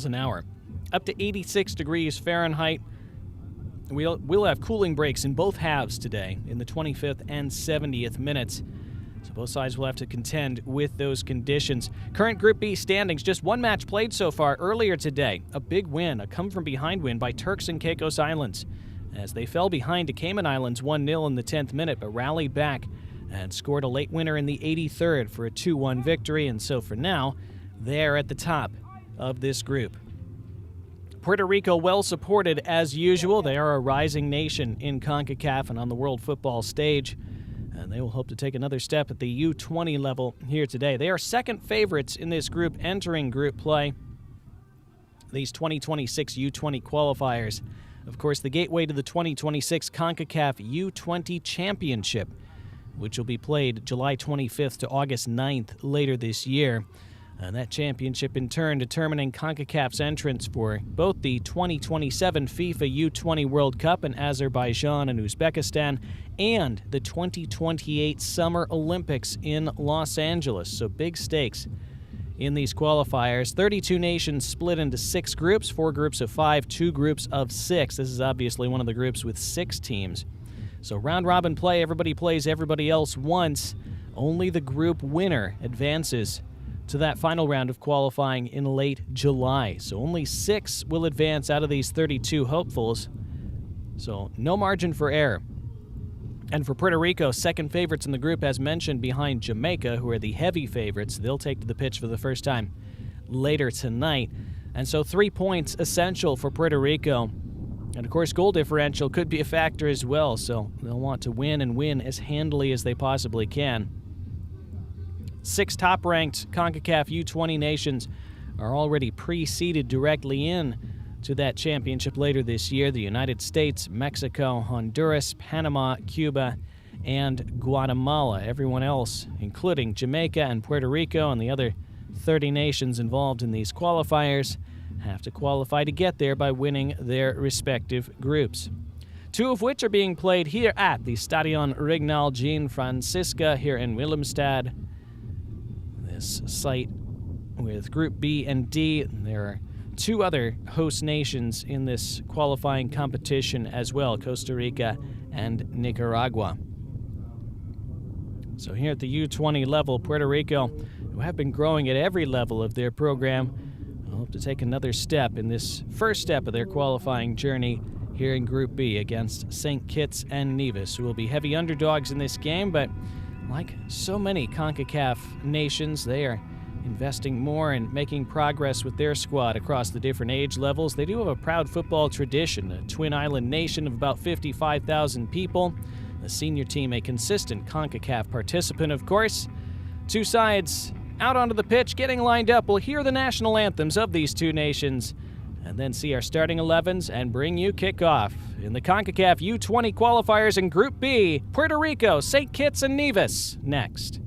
an hour. Up to 86 degrees Fahrenheit. We'll have cooling breaks in both halves today in the 25th and 70th minutes. So both sides will have to contend with those conditions. Current Group B standings, just one match played so far earlier today. A big win, a come-from-behind win by Turks and Caicos Islands, as they fell behind to Cayman Islands 1-0 in the 10th minute, but rallied back and scored a late winner in the 83rd for a 2-1 victory. And so for now, they're at the top of this group. Puerto Rico well supported as usual. They are a rising nation in Concacaf and on the world football stage, and they will hope to take another step at the U20 level here today. They are second favorites in this group entering group play, these 2026 U20 qualifiers. Of course, the gateway to the 2026 Concacaf U20 Championship, which will be played July 25th to August 9th later this year. And that championship, in turn, determining CONCACAF's entrance for both the 2027 FIFA U20 World Cup in Azerbaijan and Uzbekistan and the 2028 Summer Olympics in Los Angeles. So big stakes in these qualifiers. 32 nations split into 6 groups, 4 groups of 5, 2 groups of 6. This is obviously one of the groups with 6 teams. So round-robin play, everybody plays everybody else once. Only the group winner advances to that final round of qualifying in late July. So only 6 will advance out of these 32 hopefuls. So no margin for error. And for Puerto Rico, second favorites in the group, as mentioned, behind Jamaica, who are the heavy favorites. They'll take to the pitch for the first time later tonight. And so 3 points essential for Puerto Rico. And of course, goal differential could be a factor as well. So they'll want to win and win as handily as they possibly can. 6 top-ranked CONCACAF U20 nations are already pre-seeded directly in to that championship later this year. The United States, Mexico, Honduras, Panama, Cuba, and Guatemala. Everyone else, including Jamaica and Puerto Rico and the other 30 nations involved in these qualifiers, have to qualify to get there by winning their respective groups. 2 of which are being played here at the Stadion Regnal Jean Francisca here in Willemstad. This site with Group B and D. There are 2 other host nations in this qualifying competition as well, Costa Rica and Nicaragua. So here at the U20 level, Puerto Rico, who have been growing at every level of their program, hope to take another step in this first step of their qualifying journey here in Group B against St. Kitts and Nevis, who will be heavy underdogs in this game, but like so many CONCACAF nations, they are investing more and making progress with their squad across the different age levels. They do have a proud football tradition, a twin island nation of about 55,000 people. The senior team, a consistent CONCACAF participant, of course. 2 sides out onto the pitch, getting lined up. We'll hear the national anthems of these 2 nations and then see our starting 11s and bring you kickoff in the CONCACAF U20 qualifiers in Group B. Puerto Rico, St. Kitts, and Nevis next.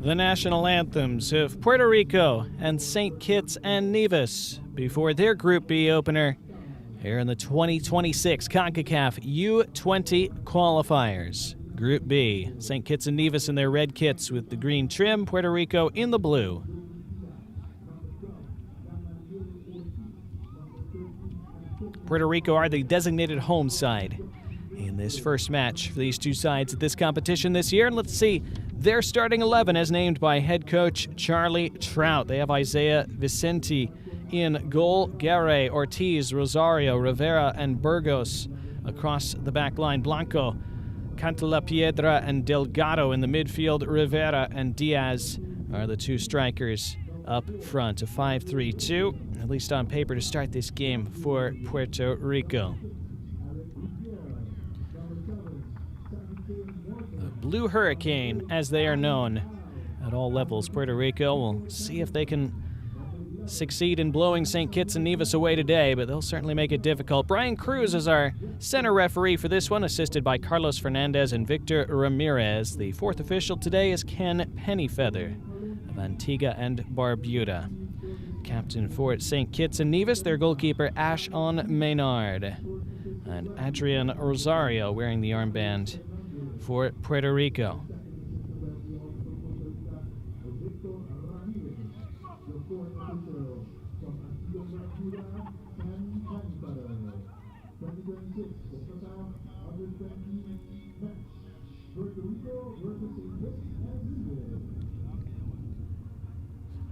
the national anthems of Puerto Rico and St. Kitts and Nevis before their Group B opener here in the 2026 Concacaf U20 Qualifiers. Group B, St. Kitts and Nevis in their red kits with the green trim, Puerto Rico in the blue. Puerto Rico are the designated home side in this first match for these two sides at this competition this year. And let's see their starting 11 as named by head coach Charlie Trout. They have Isaiah Vicente in goal, Guerre, Ortiz, Rosario, Rivera, and Burgos across the back line. Blanco, Cantalapiedra, and Delgado in the midfield. Rivera and Diaz are the two strikers up front. A 5-3-2, at least on paper, to start this game for Puerto Rico. The Blue Hurricane, as they are known at all levels. Puerto Rico will see if they can succeed in blowing St. Kitts and Nevis away today, but they'll certainly make it difficult. Brian Cruz is our center referee for this one, assisted by Carlos Fernandez and Victor Ramirez. The fourth official today is Ken Pennyfeather of Antigua and Barbuda. Captain for St. Kitts and Nevis, their goalkeeper Ashon Maynard, and Adrian Rosario wearing the armband for Puerto Rico.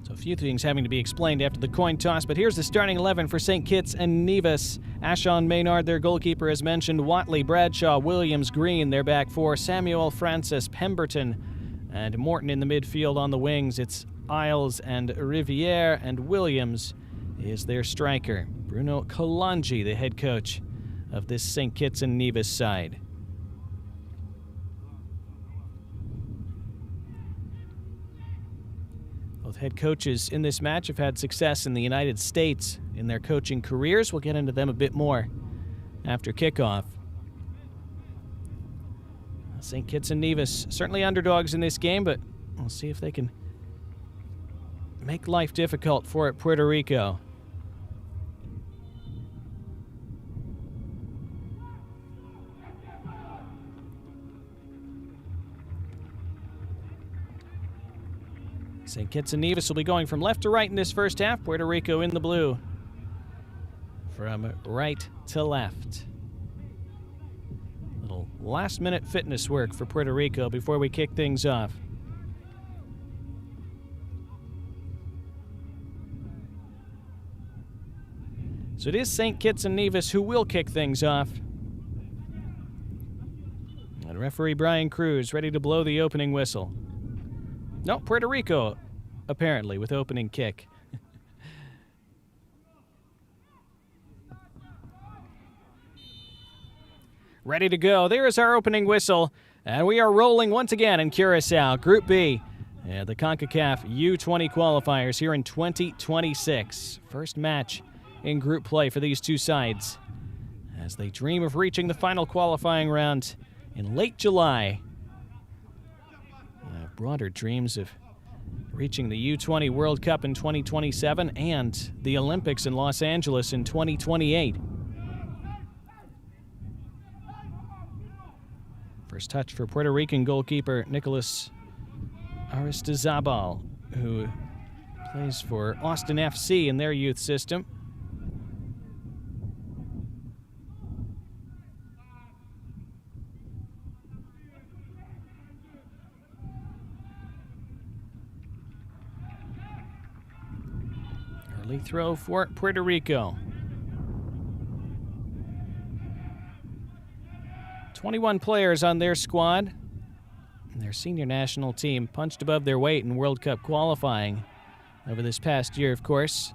So a few things having to be explained after the coin toss, but here's the starting 11 for St. Kitts and Nevis. Ashon Maynard, their goalkeeper, as mentioned. Watley, Bradshaw, Williams, Green, their back four. Samuel, Francis, Pemberton, and Morton in the midfield. On the wings, it's Isles and Riviere, and Williams is their striker. Bruno Kalanji, the head coach of this St. Kitts and Nevis side. Both head coaches in this match have had success in the United States in their coaching careers. We'll get into them a bit more after kickoff. St. Kitts and Nevis certainly underdogs in this game, but we'll see if they can make life difficult for Puerto Rico. St. Kitts and Nevis will be going from left to right in this first half. Puerto Rico in the blue from right to left. Little last-minute fitness work for Puerto Rico before we kick things off. So it is St. Kitts and Nevis who will kick things off. And referee Brian Cruz ready to blow the opening whistle. No, Puerto Rico, apparently, with opening kick. Ready to go. There is our opening whistle. And we are rolling once again in Curacao. Group B, the CONCACAF U20 qualifiers here in 2026. First match in group play for these two sides as they dream of reaching the final qualifying round in late July. Broader dreams of reaching the U20 World Cup in 2027 and the Olympics in Los Angeles in 2028. First touch for Puerto Rican goalkeeper Nicolas Aristizabal, who plays for Austin FC in their youth system. Early throw for Puerto Rico. 21 players on their squad. And their senior national team punched above their weight in World Cup qualifying over this past year, of course.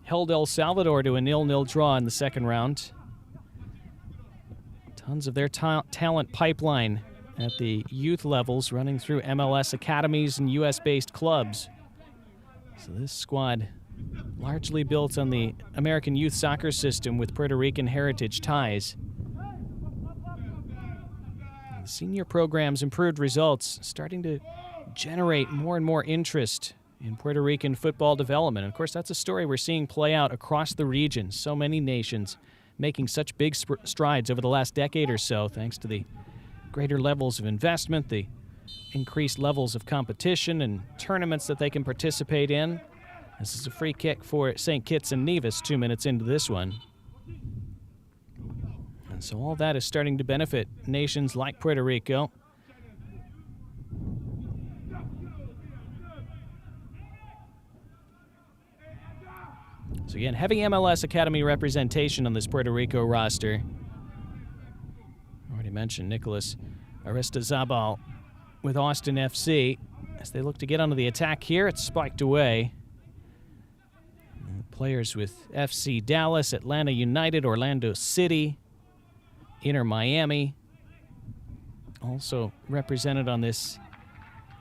Held El Salvador to a 0-0 draw in the second round. Tons of their talent pipeline at the youth levels running through MLS academies and U.S.-based clubs. So this squad largely built on the American youth soccer system with Puerto Rican heritage ties. The senior program's improved results starting to generate more and more interest in Puerto Rican football development. And of course, that's a story we're seeing play out across the region. So many nations making such big strides over the last decade or so, thanks to the greater levels of investment, the increased levels of competition and tournaments that they can participate in. This is a free kick for St. Kitts and Nevis 2 minutes into this one. And so all that is starting to benefit nations like Puerto Rico. So again, heavy MLS Academy representation on this Puerto Rico roster. Already mentioned Nicholas Aristizabal with Austin FC. As they look to get onto the attack here, it's spiked away. And players with FC Dallas, Atlanta United, Orlando City, Inter Miami, also represented on this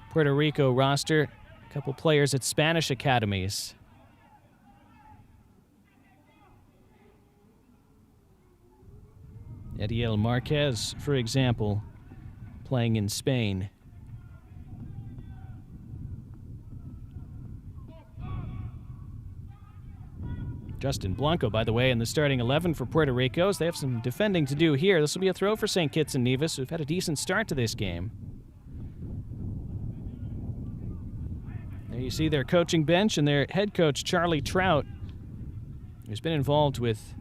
Puerto Rico roster. A couple players at Spanish academies. Ediel Marquez, for example, playing in Spain. Justin Blanco, by the way, in the starting 11 for Puerto Rico. They have some defending to do here. This will be a throw for St. Kitts and Nevis, who've had a decent start to this game. There you see their coaching bench and their head coach, Charlie Trout, who's been involved with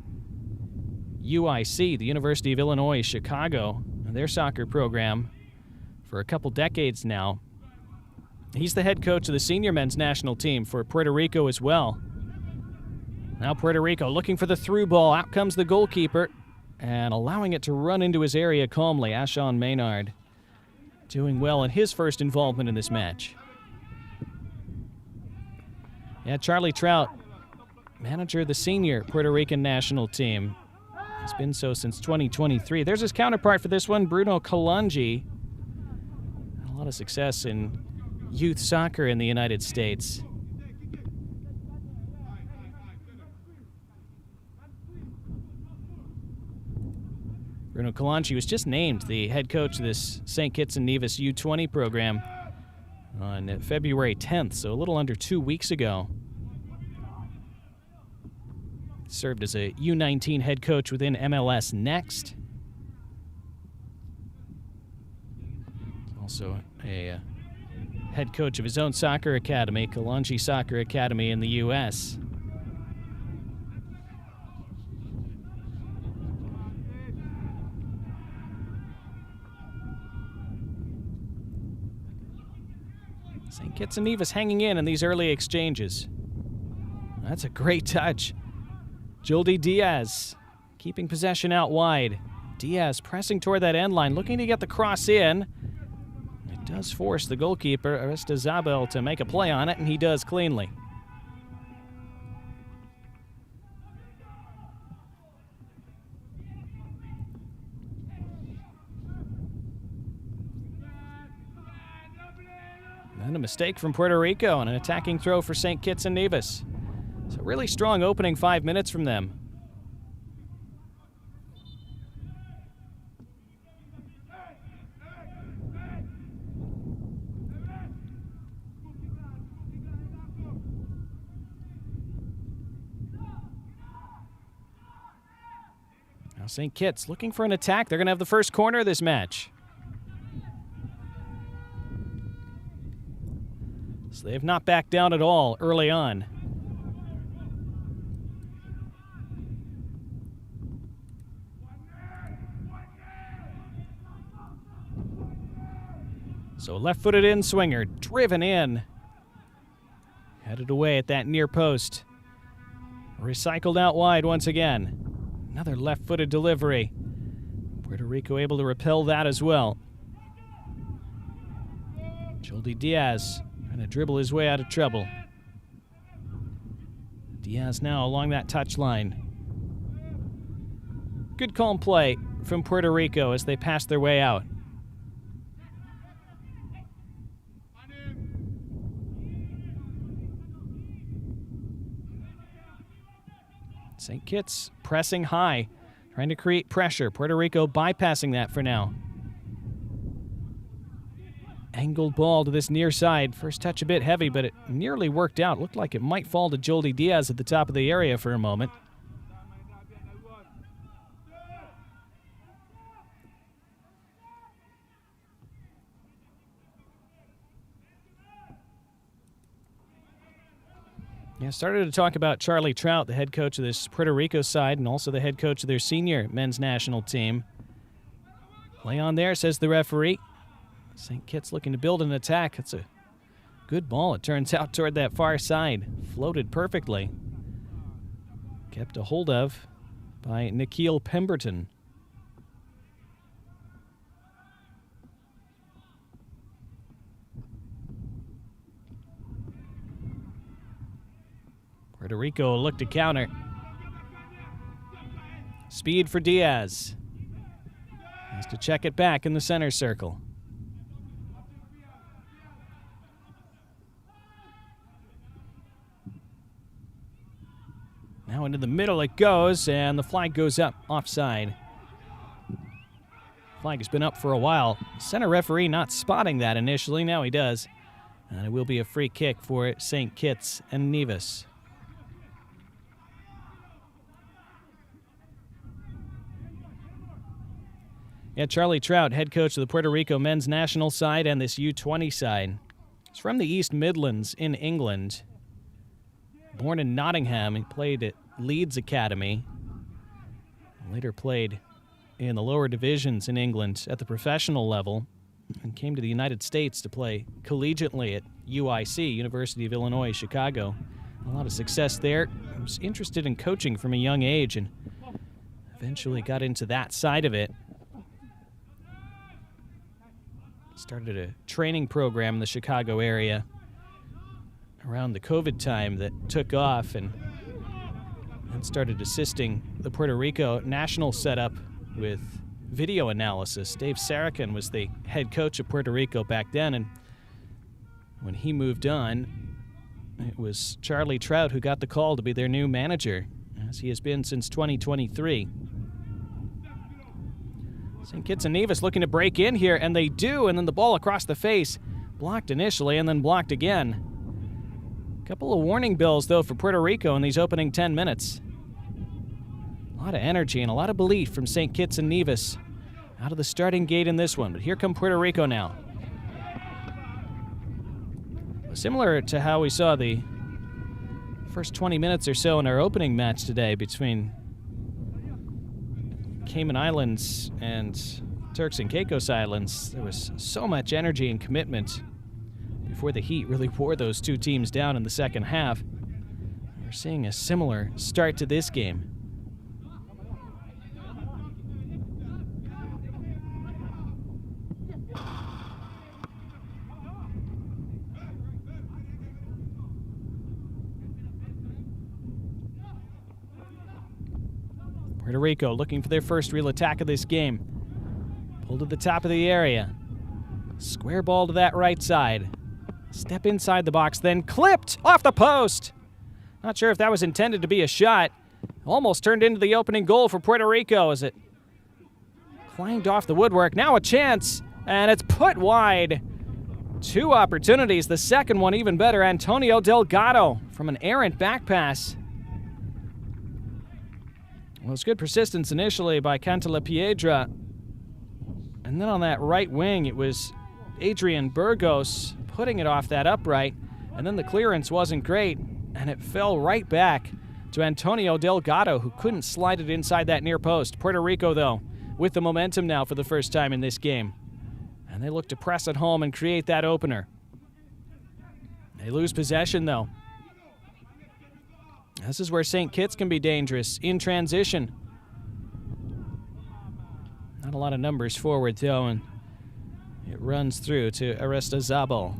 UIC, the University of Illinois Chicago, and their soccer program for a couple decades now. He's the head coach of the senior men's national team for Puerto Rico as well. Now Puerto Rico looking for the through ball. Out comes the goalkeeper and allowing it to run into his area calmly. Ashon Maynard doing well in his first involvement in this match. Yeah, Charlie Trout, manager of the senior Puerto Rican national team. It's been so since 2023. There's his counterpart for this one, Bruno Kalanji. A lot of success in youth soccer in the United States. Bruno Kalanji was just named the head coach of this St. Kitts and Nevis U20 program on February 10th, so a little under 2 weeks ago. Served as a U19 head coach within MLS Next. Also a head coach of his own soccer academy, Kalanji Soccer Academy in the U.S. St. Kitts and Nevis hanging in these early exchanges. That's a great touch. Joldy Diaz keeping possession out wide. Diaz pressing toward that end line, looking to get the cross in. It does force the goalkeeper, Aristizabal, to make a play on it, and he does cleanly. And a mistake from Puerto Rico and an attacking throw for St. Kitts and Nevis. So really strong opening 5 minutes from them. Now St. Kitts looking for an attack. They're going to have the first corner of this match. So they have not backed down at all early on. So left-footed in swinger, driven in. Headed away at that near post. Recycled out wide once again. Another left-footed delivery. Puerto Rico able to repel that as well. Joldy Diaz trying to dribble his way out of trouble. Diaz now along that touchline. Good calm play from Puerto Rico as they pass their way out. St. Kitts pressing high, trying to create pressure. Puerto Rico bypassing that for now. Angled ball to this near side. First touch a bit heavy, but it nearly worked out. Looked like it might fall to Joldy Diaz at the top of the area for a moment. Yeah, started to talk about Charlie Trout, the head coach of this Puerto Rico side, and also the head coach of their senior men's national team. Play on there, says the referee. St. Kitts looking to build an attack. That's a good ball, it turns out, toward that far side. Floated perfectly. Kept a hold of by Nikhil Pemberton. Puerto Rico looked to counter. Speed for Diaz. Has to check it back in the center circle. Now into the middle it goes, and the flag goes up offside. Flag has been up for a while. Center referee not spotting that initially. Now he does. And it will be a free kick for St. Kitts and Nevis. Yeah, Charlie Trout, head coach of the Puerto Rico men's national side and this U20 side. He's from the East Midlands in England. Born in Nottingham, he played at Leeds Academy. Later played in the lower divisions in England at the professional level and came to the United States to play collegiately at UIC, University of Illinois, Chicago. A lot of success there. He was interested in coaching from a young age and eventually got into that side of it. Started a training program in the Chicago area around the COVID time that took off and started assisting the Puerto Rico national setup with video analysis. Dave Sarakin was the head coach of Puerto Rico back then, and when he moved on, it was Charlie Trout who got the call to be their new manager, as he has been since 2023. St. Kitts and Nevis looking to break in here, and they do, and then the ball across the face. Blocked initially and then blocked again. A couple of warning bells, though, for Puerto Rico in these opening 10 minutes. A lot of energy and a lot of belief from St. Kitts and Nevis out of the starting gate in this one. But here come Puerto Rico now. Similar to how we saw the first 20 minutes or so in our opening match today between Cayman Islands and Turks and Caicos Islands, there was so much energy and commitment before the heat really wore those two teams down in the second half. We're seeing a similar start to this game. Puerto Rico looking for their first real attack of this game. Pulled to the top of the area. Square ball to that right side. Step inside the box, then clipped off the post. Not sure if that was intended to be a shot. Almost turned into the opening goal for Puerto Rico as it clanged off the woodwork. Now a chance, and it's put wide. Two opportunities, the second one even better. Antonio Delgado from an errant back pass. Well, it's good persistence initially by Cantalapiedra. And then on that right wing, it was Adrian Burgos putting it off that upright. And then the clearance wasn't great, and it fell right back to Antonio Delgado, who couldn't slide it inside that near post. Puerto Rico, though, with the momentum now for the first time in this game. And they look to press it home and create that opener. They lose possession, though. This is where St. Kitts can be dangerous in transition. Not a lot of numbers forward, though, and it runs through to Aristizabal.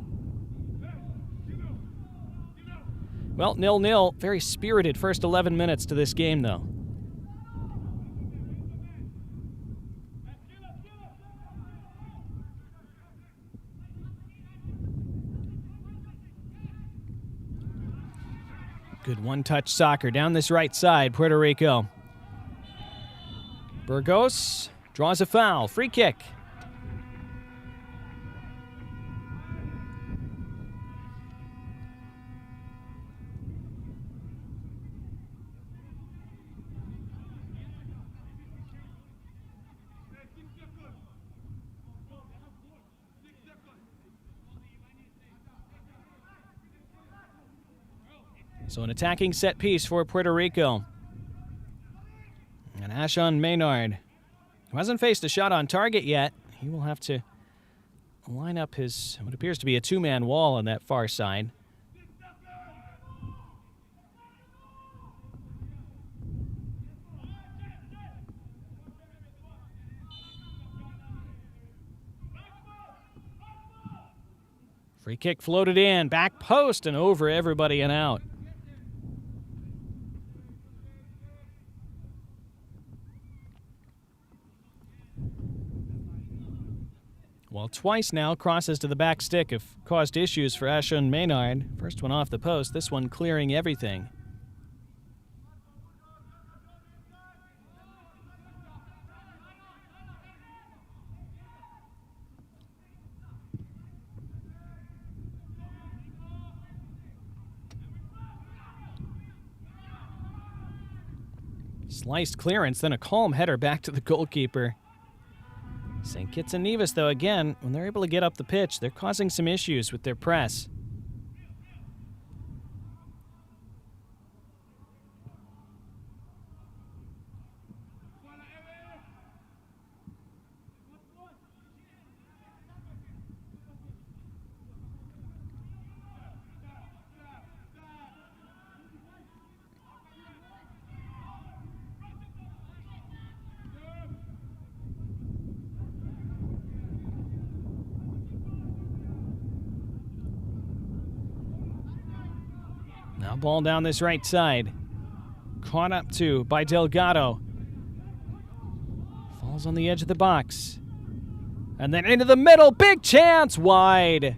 Well, 0-0. Very spirited first 11 minutes to this game, though. Good one-touch soccer down this right side, Puerto Rico. Burgos draws a foul. Free kick. So an attacking set piece for Puerto Rico. And Ashon Maynard, who hasn't faced a shot on target yet, he will have to line up his, what appears to be a two-man wall on that far side. Free kick floated in, back post and over everybody and out. Well, twice now, crosses to the back stick have caused issues for Ashon Maynard. First one off the post, this one clearing everything. Sliced clearance, then a calm header back to the goalkeeper. St. Kitts and Nevis, though, again, when they're able to get up the pitch, they're causing some issues with their press. Now ball down this right side. Caught up to by Delgado. Falls on the edge of the box. And then into the middle. Big chance. Wide.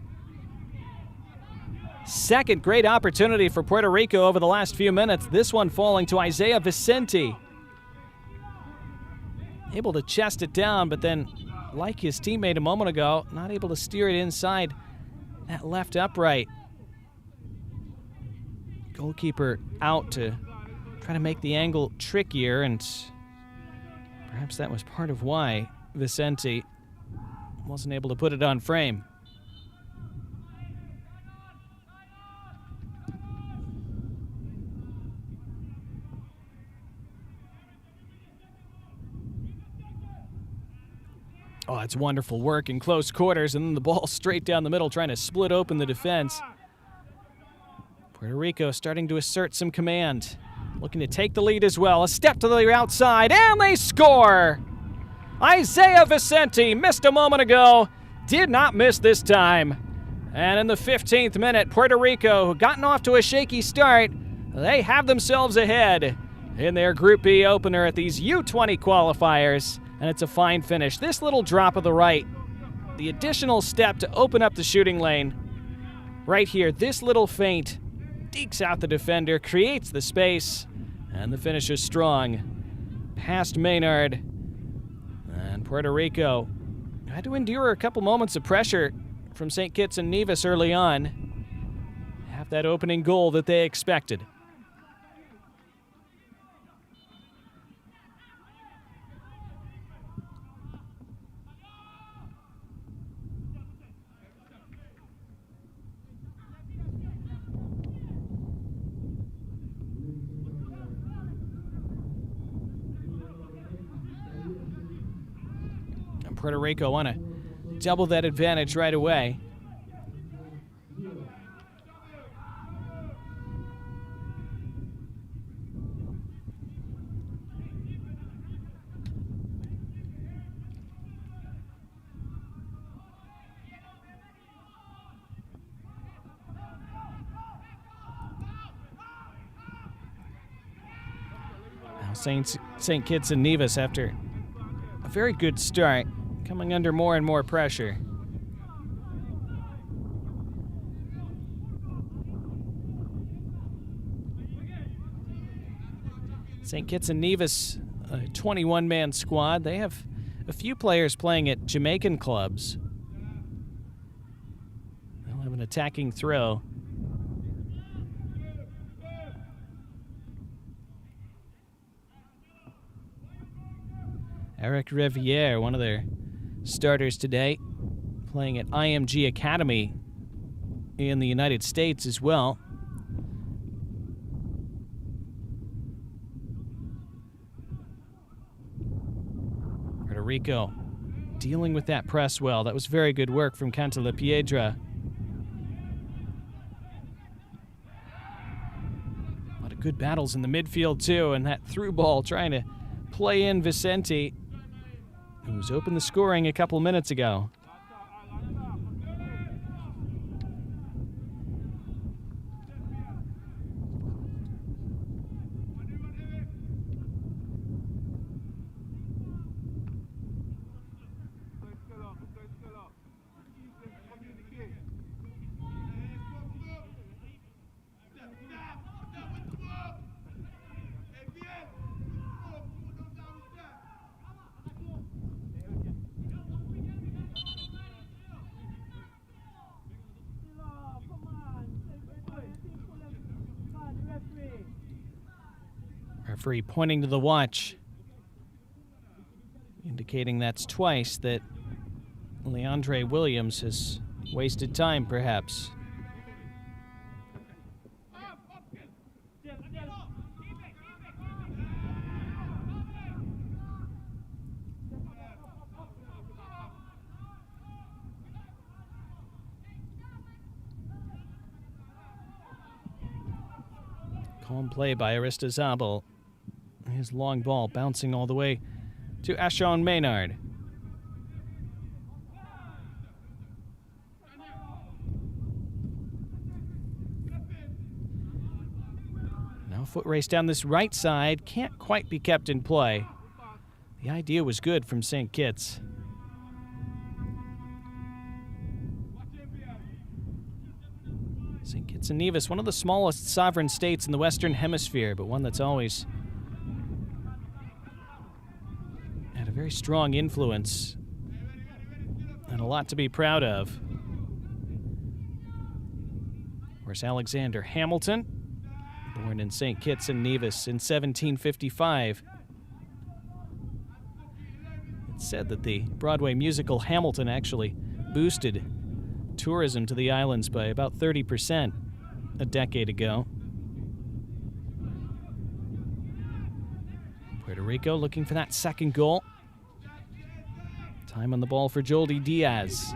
Second great opportunity for Puerto Rico over the last few minutes. This one falling to Isaiah Vicente. Able to chest it down, but then, like his teammate a moment ago, not able to steer it inside that left upright. Goalkeeper out to try to make the angle trickier, and perhaps that was part of why Vicente wasn't able to put it on frame. Oh, it's wonderful work in close quarters, and then the ball straight down the middle trying to split open the defense. Puerto Rico starting to assert some command. Looking to take the lead as well. A step to the outside, and they score! Isaiah Vicente missed a moment ago. Did not miss this time. And in the 15th minute, Puerto Rico, who gotten off to a shaky start, they have themselves ahead in their Group B opener at these U20 qualifiers. And it's a fine finish. This little drop of the right, the additional step to open up the shooting lane. Right here, this little feint dekes out the defender, creates the space, and the finish is strong. Past Maynard. And Puerto Rico had to endure a couple moments of pressure from St. Kitts and Nevis early on. Have that opening goal that they expected. Puerto Rico want to double that advantage right away. Now St. Kitts and Nevis, after a very good start, coming under more and more pressure. St. Kitts and Nevis, a 21-man squad. They have a few players playing at Jamaican clubs. They'll have an attacking throw. Eric Riviere, one of their starters today, playing at IMG Academy in the United States as well. Rico dealing with that press well. That was very good work from Cantalapiedra. A lot of good battles in the midfield, too, and that through ball trying to play in Vicente, who was open the scoring a couple minutes ago. Referee pointing to the watch, indicating that's twice that Leandre Williams has wasted time, perhaps. Calm play by Aristizabal. His long ball bouncing all the way to Ashon Maynard. Now a foot race down this right side. Can't quite be kept in play. The idea was good from St. Kitts. St. Kitts and Nevis, one of the smallest sovereign states in the Western Hemisphere, but one that's always had a very strong influence and a lot to be proud of. Where's Alexander Hamilton, born in St. Kitts and Nevis in 1755. It's said that the Broadway musical Hamilton actually boosted tourism to the islands by about 30% a decade ago. Puerto Rico looking for that second goal. Time on the ball for Joldy Diaz.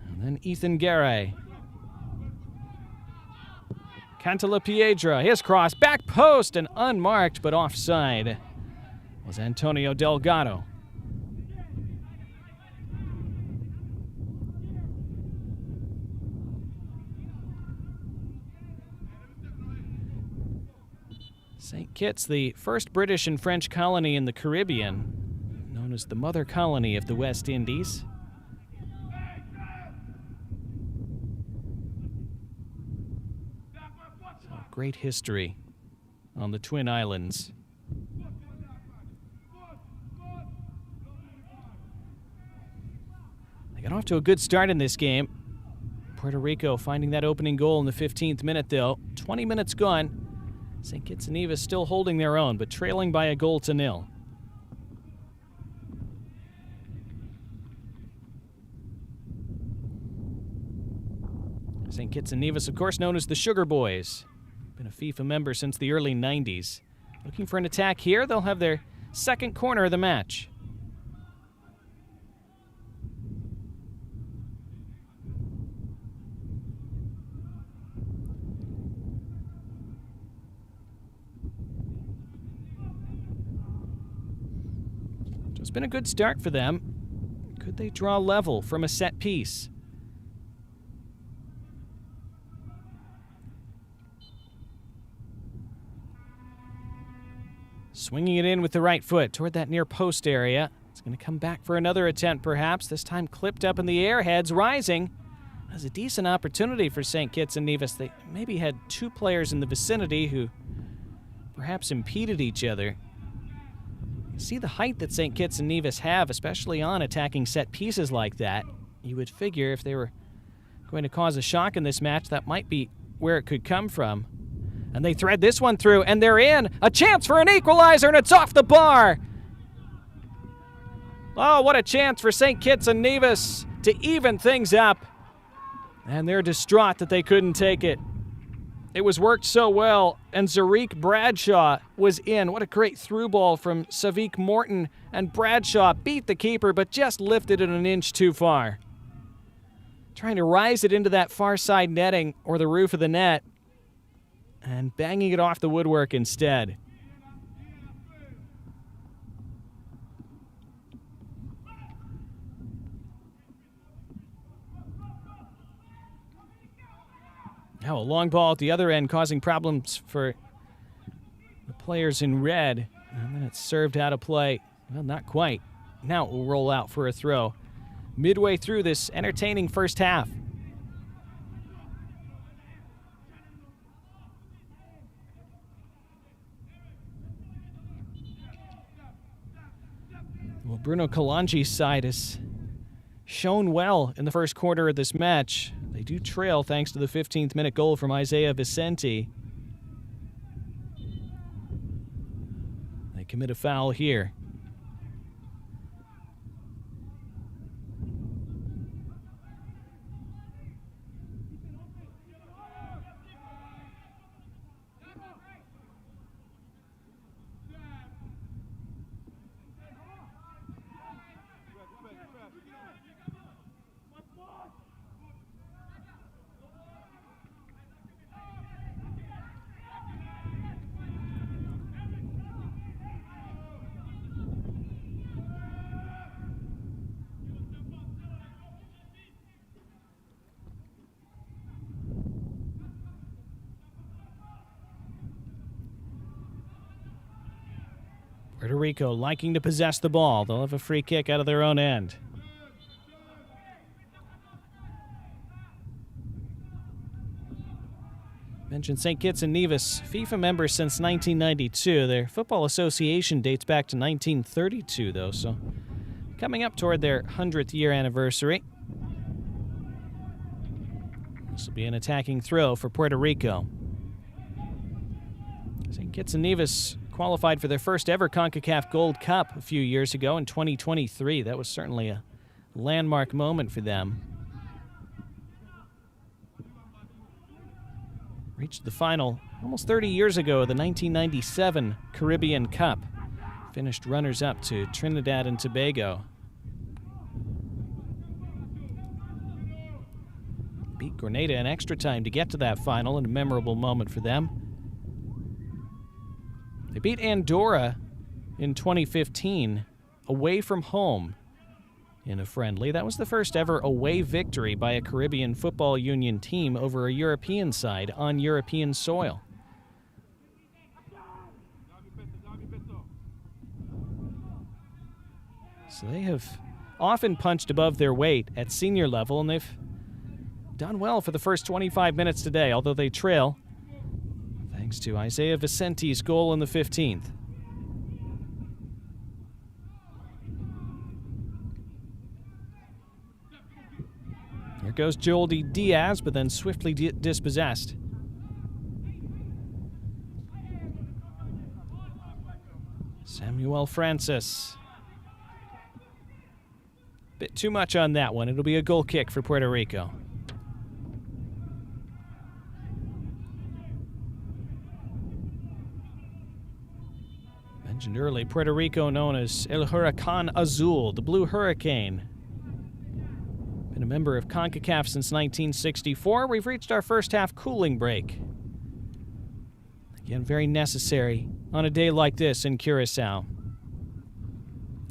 And then Ethan Garay. Cantalapiedra, his cross, back post, and unmarked but offside was Antonio Delgado. St. Kitts, the first British and French colony in the Caribbean, known as the mother colony of the West Indies. So, great history on the Twin Islands. They got off to a good start in this game. Puerto Rico finding that opening goal in the 15th minute, though. 20 minutes gone. St. Kitts and Nevis still holding their own, but trailing by a goal to nil. St. Kitts and Nevis, of course, known as the Sugar Boys. Been a FIFA member since the early 90s. Looking for an attack here. They'll have their second corner of the match. It's been a good start for them. Could they draw level from a set piece? Swinging it in with the right foot toward that near post area. It's going to come back for another attempt, perhaps. This time clipped up in the air, heads rising. That's a decent opportunity for St. Kitts and Nevis. They maybe had two players in the vicinity who perhaps impeded each other. See the height that St. Kitts and Nevis have, especially on attacking set pieces like that. You would figure if they were going to cause a shock in this match, that might be where it could come from. And they thread this one through, and they're in. A chance for an equalizer, and it's off the bar. Oh, what a chance for St. Kitts and Nevis to even things up. And they're distraught that they couldn't take it. It was worked so well, and Zareek Bradshaw was in. What a great through ball from Savik Morton, and Bradshaw beat the keeper, but just lifted it an inch too far. Trying to rise it into that far side netting or the roof of the net, and banging it off the woodwork instead. Now a long ball at the other end causing problems for the players in red. And then it's served out of play. Well, not quite. Now it will roll out for a throw. Midway through this entertaining first half. Well, Bruno Kalanji's side has shown well in the first quarter of this match. They do trail thanks to the 15th minute goal from Isaiah Vicente. They commit a foul here. Puerto Rico liking to possess the ball. They'll have a free kick out of their own end. Mentioned St. Kitts and Nevis, FIFA members since 1992. Their football association dates back to 1932, though, so coming up toward their 100th year anniversary. This will be an attacking throw for Puerto Rico. St. Kitts and Nevis qualified for their first ever Concacaf Gold Cup a few years ago in 2023. That was certainly a landmark moment for them. Reached the final almost 30 years ago, the 1997 Caribbean Cup. Finished runners-up to Trinidad and Tobago. Beat Grenada in extra time to get to that final, and a memorable moment for them. They beat Andorra in 2015 away from home in a friendly. That was the first ever away victory by a Caribbean Football Union team over a European side on European soil. So they have often punched above their weight at senior level, and they've done well for the first 25 minutes today, although they trail thanks to Isaiah Vicente's goal in the 15th. Here goes Joldy Diaz, but then swiftly dispossessed. Samuel Francis. Bit too much on that one. It'll be a goal kick for Puerto Rico. Mentioned early, Puerto Rico known as El Huracán Azul, the Blue Hurricane. Been a member of Concacaf since 1964. We've reached our first half cooling break. Again, very necessary on a day like this in Curacao.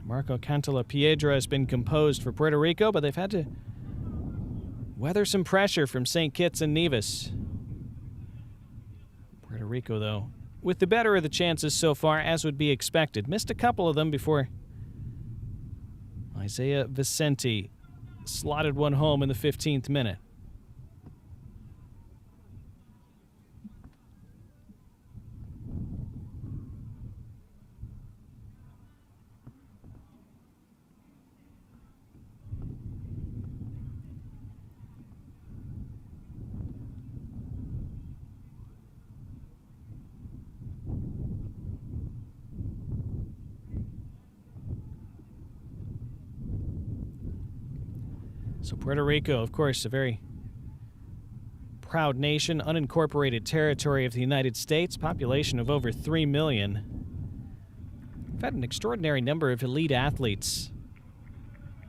Marco Cantalapiedra has been composed for Puerto Rico, but they've had to weather some pressure from St. Kitts and Nevis. Puerto Rico, though, with the better of the chances so far, as would be expected. Missed a couple of them before Isaiah Vicente slotted one home in the 15th minute. So Puerto Rico, of course, a very proud nation, unincorporated territory of the United States, population of over 3 million. We've had an extraordinary number of elite athletes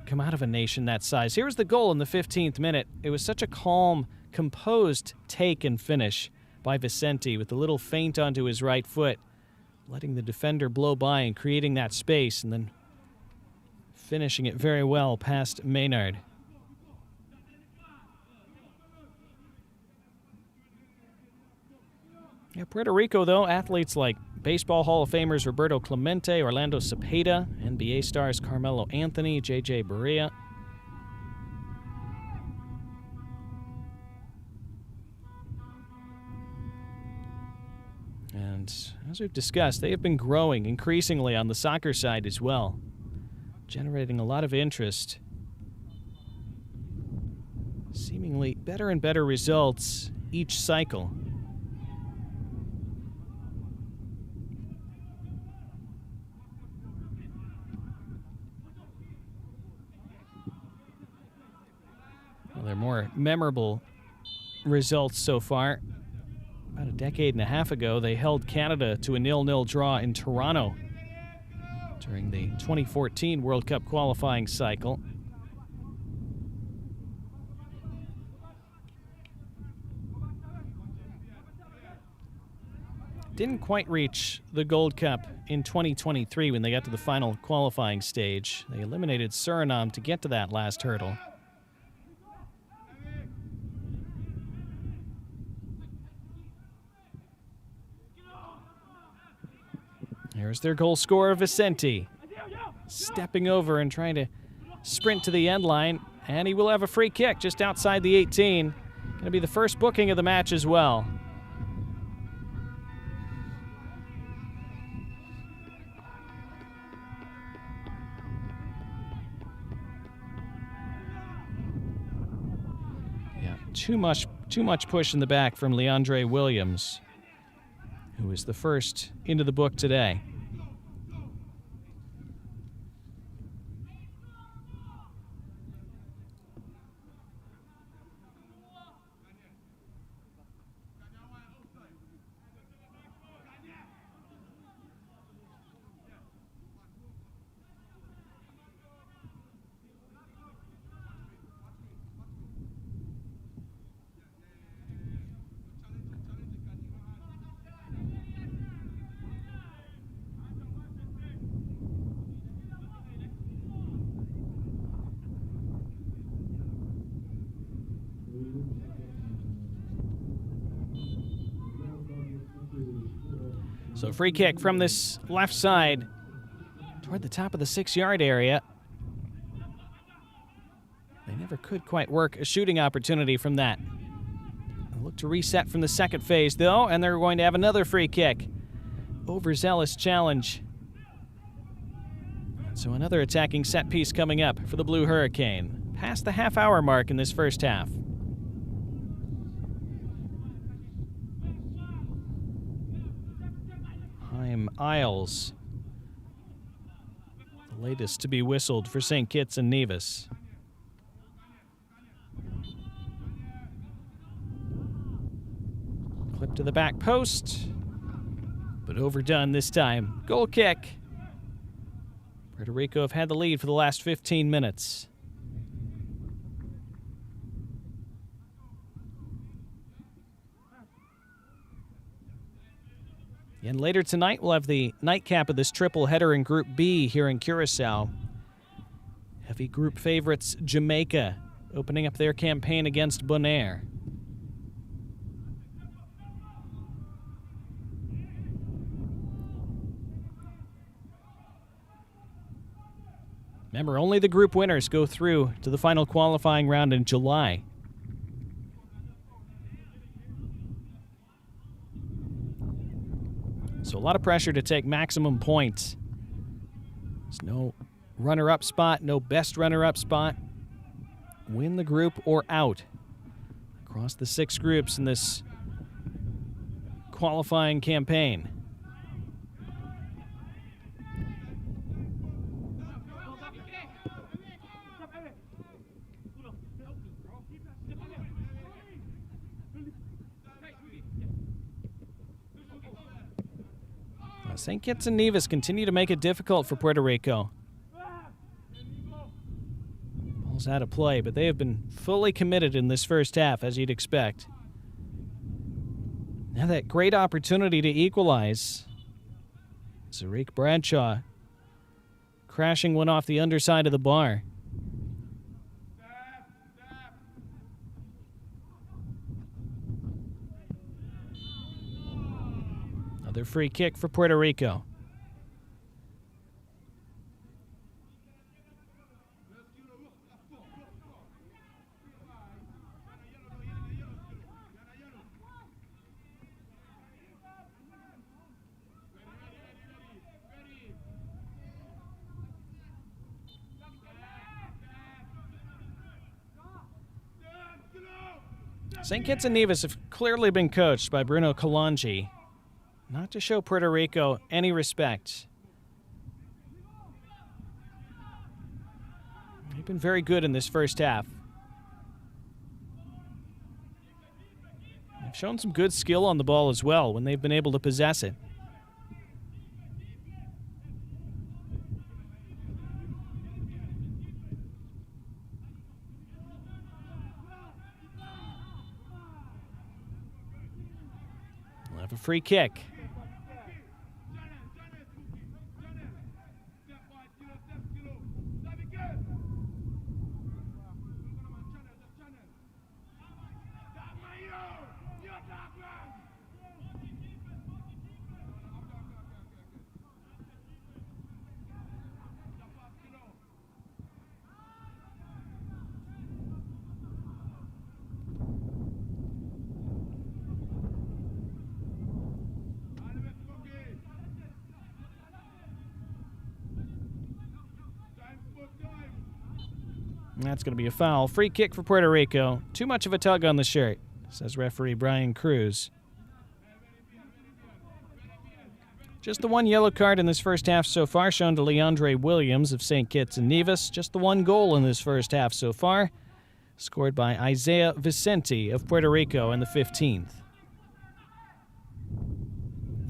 come out of a nation that size. Here was the goal in the 15th minute. It was such a calm, composed take and finish by Vicente with a little feint onto his right foot, letting the defender blow by and creating that space, and then finishing it very well past Maynard. Yeah, Puerto Rico, though, athletes like Baseball Hall of Famers Roberto Clemente, Orlando Cepeda, NBA stars Carmelo Anthony, J.J. Barea. And as we've discussed, they have been growing increasingly on the soccer side as well, generating a lot of interest. Seemingly better and better results each cycle. Well, they're more memorable results so far. About a decade and a half ago, they held Canada to a 0-0 draw in Toronto during the 2014 World Cup qualifying cycle. Didn't quite reach the Gold Cup in 2023 when they got to the final qualifying stage. They eliminated Suriname to get to that last hurdle. Here's their goal scorer, Vicente, stepping over and trying to sprint to the end line, and he will have a free kick just outside the 18. Going to be the first booking of the match as well. Yeah, too much push in the back from Leandre Williams, who is the first into the book today. So free kick from this left side toward the top of the 6-yard area. They never could quite work a shooting opportunity from that. They'll look to reset from the second phase, though, and they're going to have another free kick. Overzealous challenge. So another attacking set piece coming up for the Blue Hurricane. Past the half-hour mark in this first half. Isles, the latest to be whistled for St. Kitts and Nevis. Clip to the back post, but overdone this time. Goal kick. Puerto Rico have had the lead for the last 15 minutes. And later tonight, we'll have the nightcap of this triple header in Group B here in Curacao. Heavy group favorites Jamaica opening up their campaign against Bonaire. Remember, only the group winners go through to the final qualifying round in July. So a lot of pressure to take maximum points. There's no runner-up spot, no best runner-up spot. Win the group or out. Across the 6 groups in this qualifying campaign. St. Kitts and Nevis continue to make it difficult for Puerto Rico. Ball's out of play, but they have been fully committed in this first half, as you'd expect. Now that great opportunity to equalize. Zarik Bradshaw crashing one off the underside of the bar. Another free kick for Puerto Rico. St. Kitts and Nevis have clearly been coached by Bruno Kalanji not to show Puerto Rico any respect. They've been very good in this first half. They've shown some good skill on the ball as well when they've been able to possess it. We'll have a free kick. That's going to be a foul. Free kick for Puerto Rico. Too much of a tug on the shirt, says referee Brian Cruz. Just the one yellow card in this first half so far shown to Leandre Williams of St. Kitts and Nevis. Just the one goal in this first half so far, scored by Isaiah Vicente of Puerto Rico in the 15th.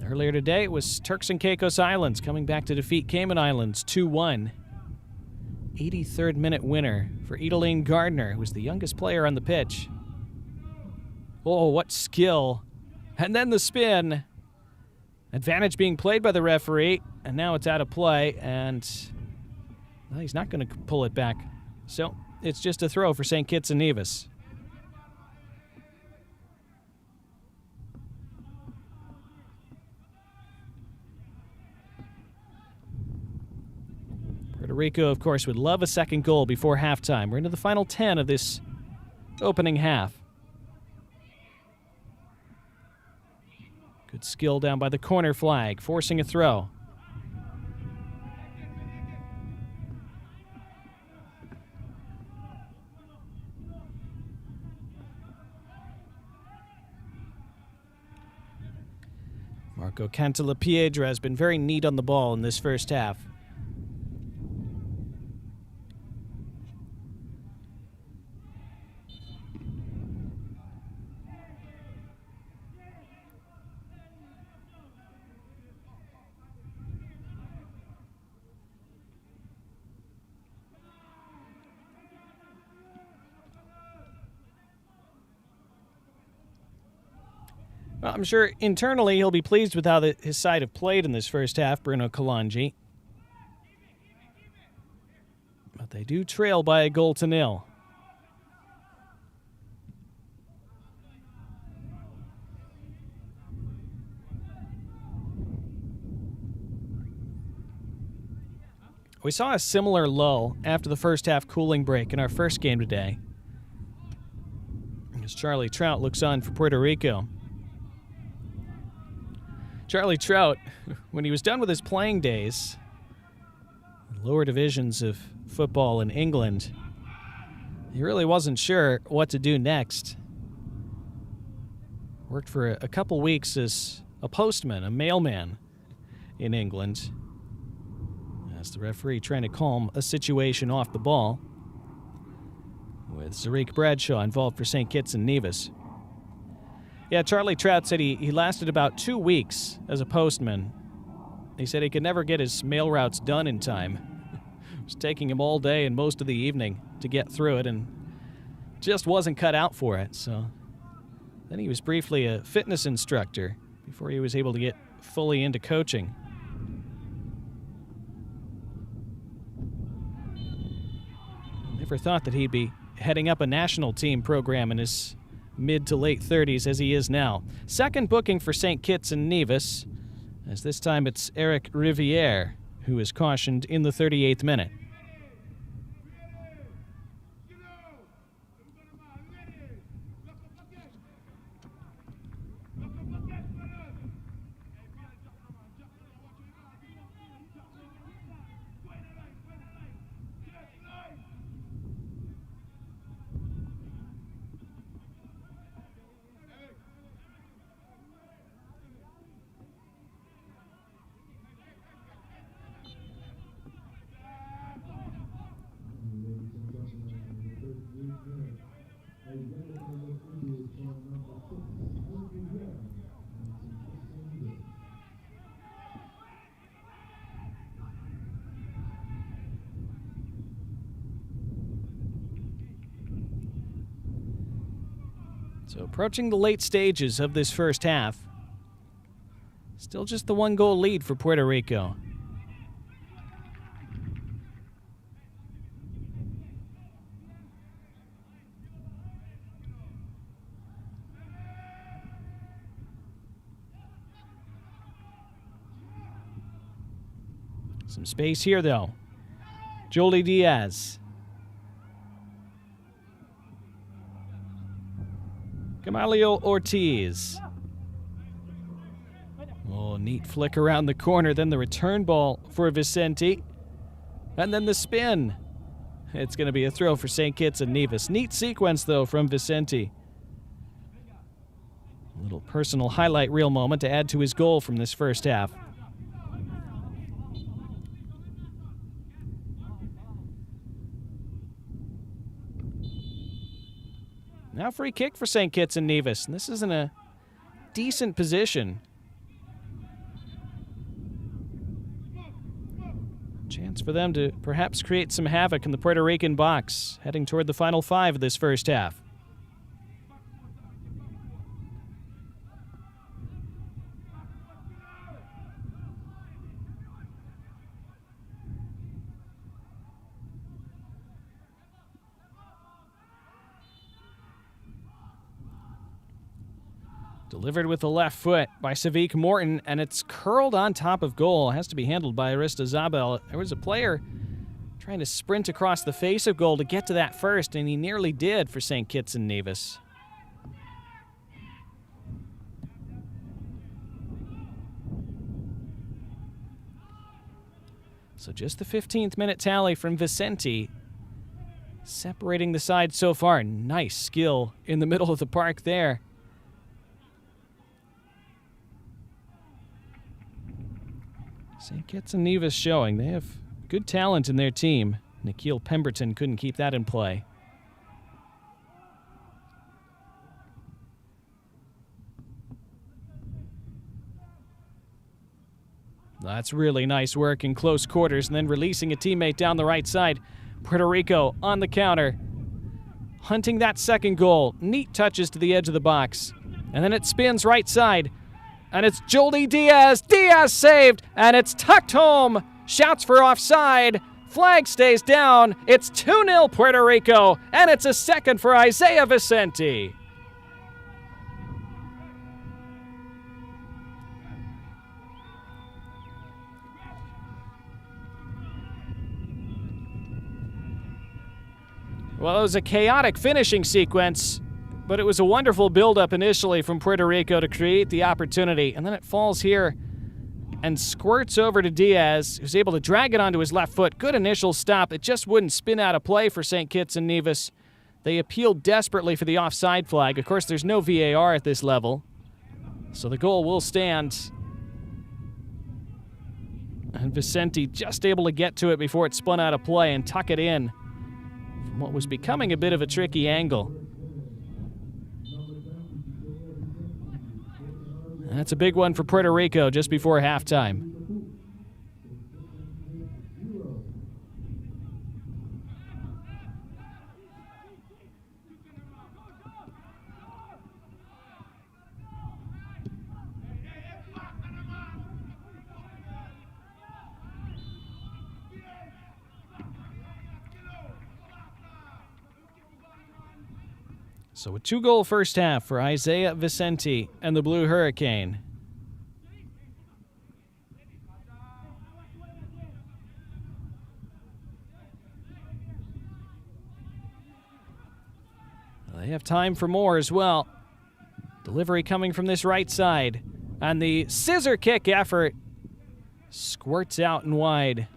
Earlier today, it was Turks and Caicos Islands coming back to defeat Cayman Islands 2-1. 83rd minute winner for Edeline Gardner, who was the youngest player on the pitch. Oh, what skill. And then the spin. Advantage being played by the referee, and now it's out of play, and well, he's not going to pull it back. So it's just a throw for St. Kitts and Nevis. Puerto Rico, of course, would love a second goal before halftime. We're into the final 10 of this opening half. Good skill down by the corner flag, forcing a throw. Marco Cantalapiedra has been very neat on the ball in this first half. Well, I'm sure internally he'll be pleased with how his side have played in this first half, Bruno Kalanji. But they do trail by a 0-0. We saw a similar lull after the first half cooling break in our first game today, as Charlie Trout looks on for Puerto Rico. Charlie Trout, when he was done with his playing days, lower divisions of football in England, he really wasn't sure what to do next. Worked for a couple weeks as a postman, a mailman in England. As the referee trying to calm a situation off the ball, with Zarik Bradshaw involved for St. Kitts and Nevis. Yeah, Charlie Trout said he lasted about 2 weeks as a postman He said he could never get his mail routes done in time. It was taking him all day and most of the evening to get through it, and just wasn't cut out for it. So then he was briefly a fitness instructor before he was able to get fully into coaching. Never thought that he'd be heading up a national team program in his mid to late 30s as he is now. Second booking for St. Kitts and Nevis, as this time it's Eric Riviere who is cautioned in the 38th minute. So approaching the late stages of this first half. Still just the 1-goal lead for Puerto Rico. Some space here, though. Jolie Diaz. Camalio Ortiz. Oh, neat flick around the corner. Then the return ball for Vicente. And then the spin. It's going to be a throw for St. Kitts and Nevis. Neat sequence, though, from Vicente. A little personal highlight reel moment to add to his goal from this first half. Now free kick for St. Kitts and Nevis. And this is in a decent position. Chance for them to perhaps create some havoc in the Puerto Rican box, heading toward the final 5 of this first half. Delivered with the left foot by Savik Morton, and it's curled on top of goal. It has to be handled by Aristizabal. There was a player trying to sprint across the face of goal to get to that first, and he nearly did for St. Kitts and Nevis. So just the 15th minute tally from Vicente, separating the side so far. Nice skill in the middle of the park there. St. Kitts and Nevis showing they have good talent in their team. Nikhil Pemberton couldn't keep that in play. That's really nice work in close quarters, and then releasing a teammate down the right side. Puerto Rico on the counter, hunting that second goal. Neat touches to the edge of the box, and then it spins right side. And it's Jolie Diaz. Diaz saved, and it's tucked home. Shouts for offside. Flag stays down. It's 2-0 Puerto Rico, and it's a second for Isaiah Vicente. Well, it was a chaotic finishing sequence, but it was a wonderful build-up initially from Puerto Rico to create the opportunity. And then it falls here and squirts over to Diaz, who's able to drag it onto his left foot. Good initial stop. It just wouldn't spin out of play for St. Kitts and Nevis. They appealed desperately for the offside flag. Of course, there's no VAR at this level, so the goal will stand. And Vicente just able to get to it before it spun out of play and tuck it in from what was becoming a bit of a tricky angle. That's a big one for Puerto Rico just before halftime. So a 2-goal first half for Isaiah Vicente and the Blue Hurricane. They have time for more as well. Delivery coming from this right side. And the scissor kick effort squirts out and wide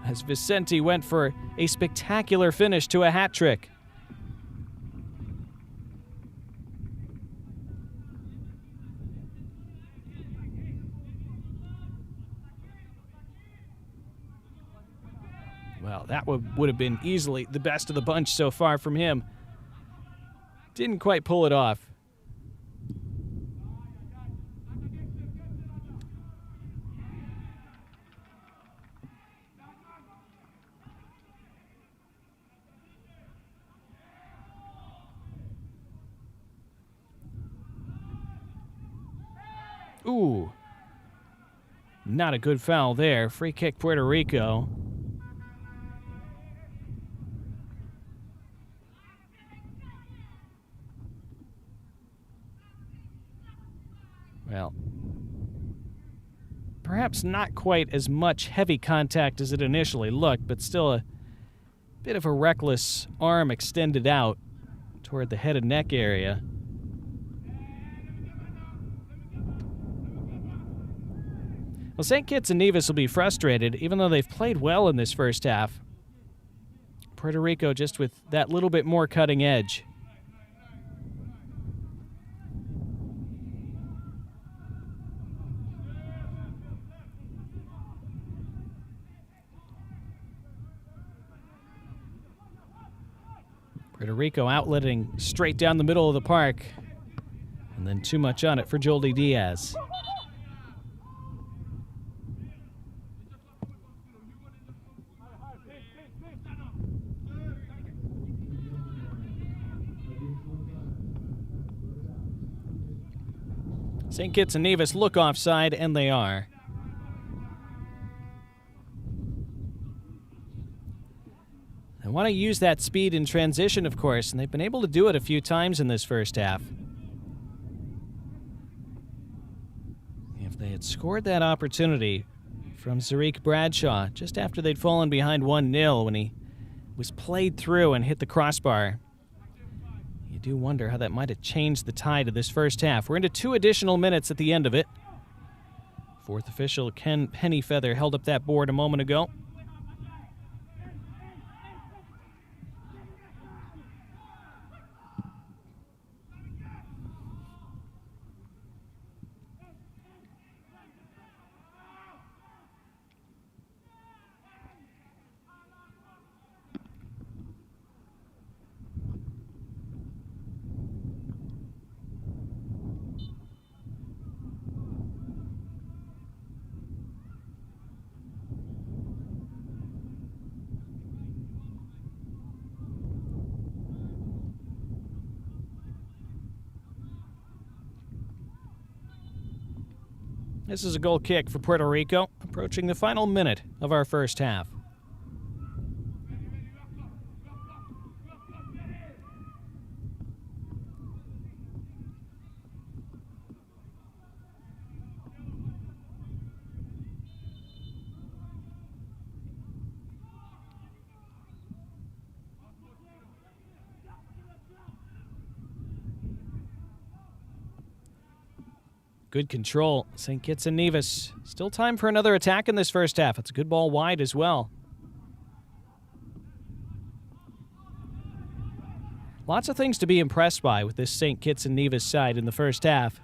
as Vicente went for a spectacular finish to a hat trick. Well, that would have been easily the best of the bunch so far from him. Didn't quite pull it off. Ooh. Not a good foul there. Free kick, Puerto Rico. Well, perhaps not quite as much heavy contact as it initially looked, but still a bit of a reckless arm extended out toward the head and neck area. Well, St. Kitts and Nevis will be frustrated, even though they've played well in this first half. Puerto Rico just with that little bit more cutting edge. Puerto Rico outletting straight down the middle of the park. And then too much on it for Joldy Diaz. St. Kitts and Nevis look offside, and they are. They want to use that speed in transition, of course, and they've been able to do it a few times in this first half. If they had scored that opportunity from Zarik Bradshaw just after they'd fallen behind 1-0 when he was played through and hit the crossbar, you do wonder how that might have changed the tide of this first half. We're into 2 additional minutes at the end of it. Fourth official Ken Pennyfeather held up that board a moment ago. This is a goal kick for Puerto Rico, approaching the final minute of our first half. Good control. St. Kitts and Nevis. Still time for another attack in this first half. It's a good ball wide as well. Lots of things to be impressed by with this St. Kitts and Nevis side in the first half.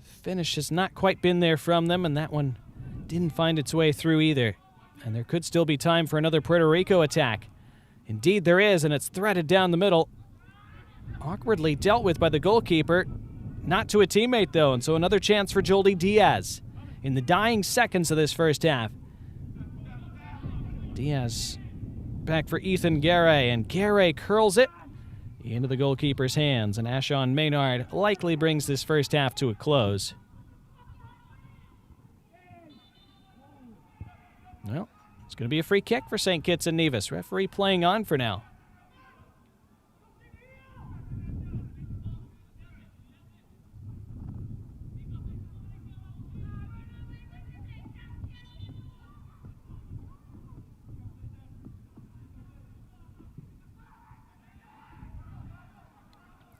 Finish has not quite been there from them, and that one didn't find its way through either. And there could still be time for another Puerto Rico attack. Indeed there is, and it's threaded down the middle. Awkwardly dealt with by the goalkeeper. Not to a teammate, though, and so another chance for Joldy Diaz in the dying seconds of this first half. Diaz back for Ethan Garay, and Garay curls it into the goalkeeper's hands, and Ashon Maynard likely brings this first half to a close. Well, It's going to be a free kick for St. Kitts and Nevis. Referee playing on for now.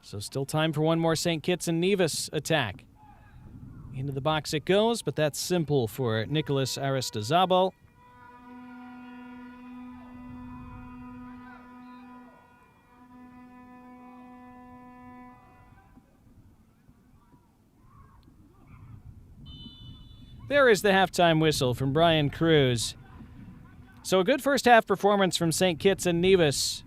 So still time for one more St. Kitts and Nevis attack. Into the box it goes, but that's simple for Nicholas Aristizabal. There is the halftime whistle from Brian Cruz. So a good first half performance from St. Kitts and Nevis,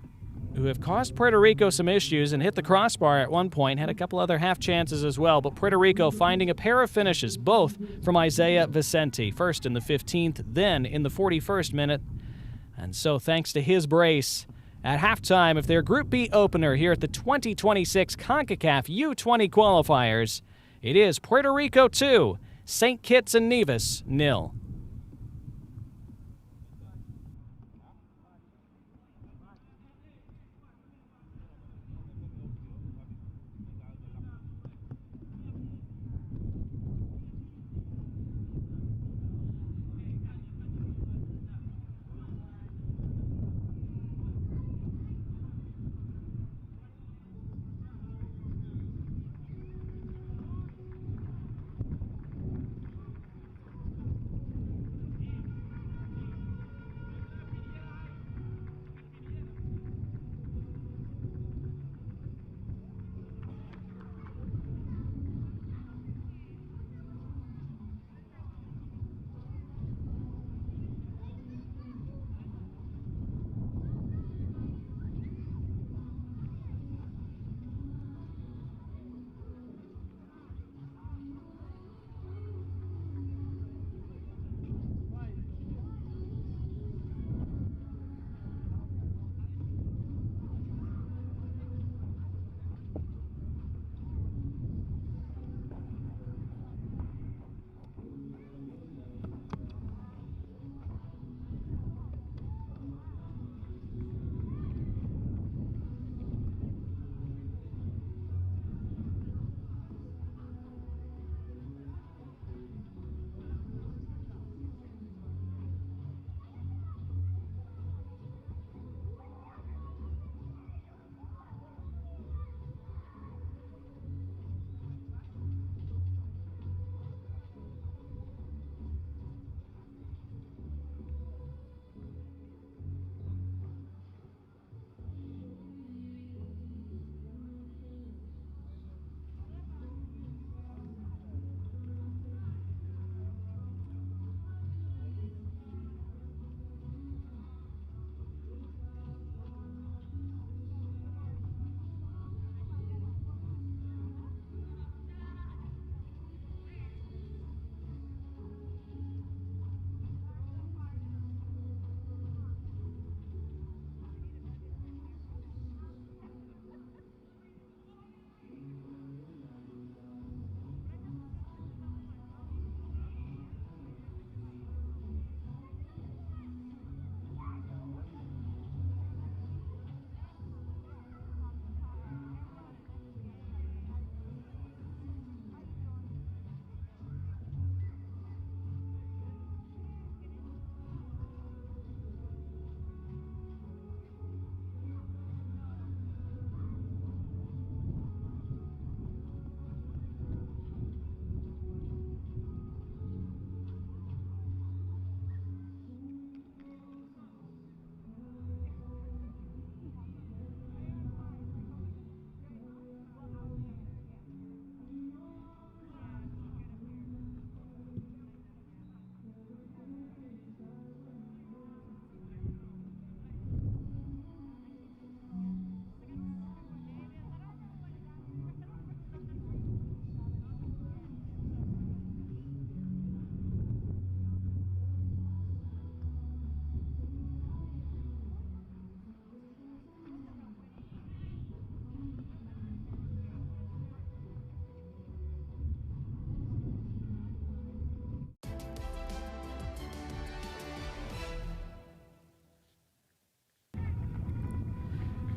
who have caused Puerto Rico some issues and hit the crossbar at one point, had a couple other half chances as well, but Puerto Rico finding a pair of finishes, both from Isaiah Vicente, first in the 15th, then in the 41st minute. And so thanks to his brace, at halftime of their Group B opener here at the 2026 Concacaf U20 qualifiers, it is Puerto Rico 2, St. Kitts and Nevis 0.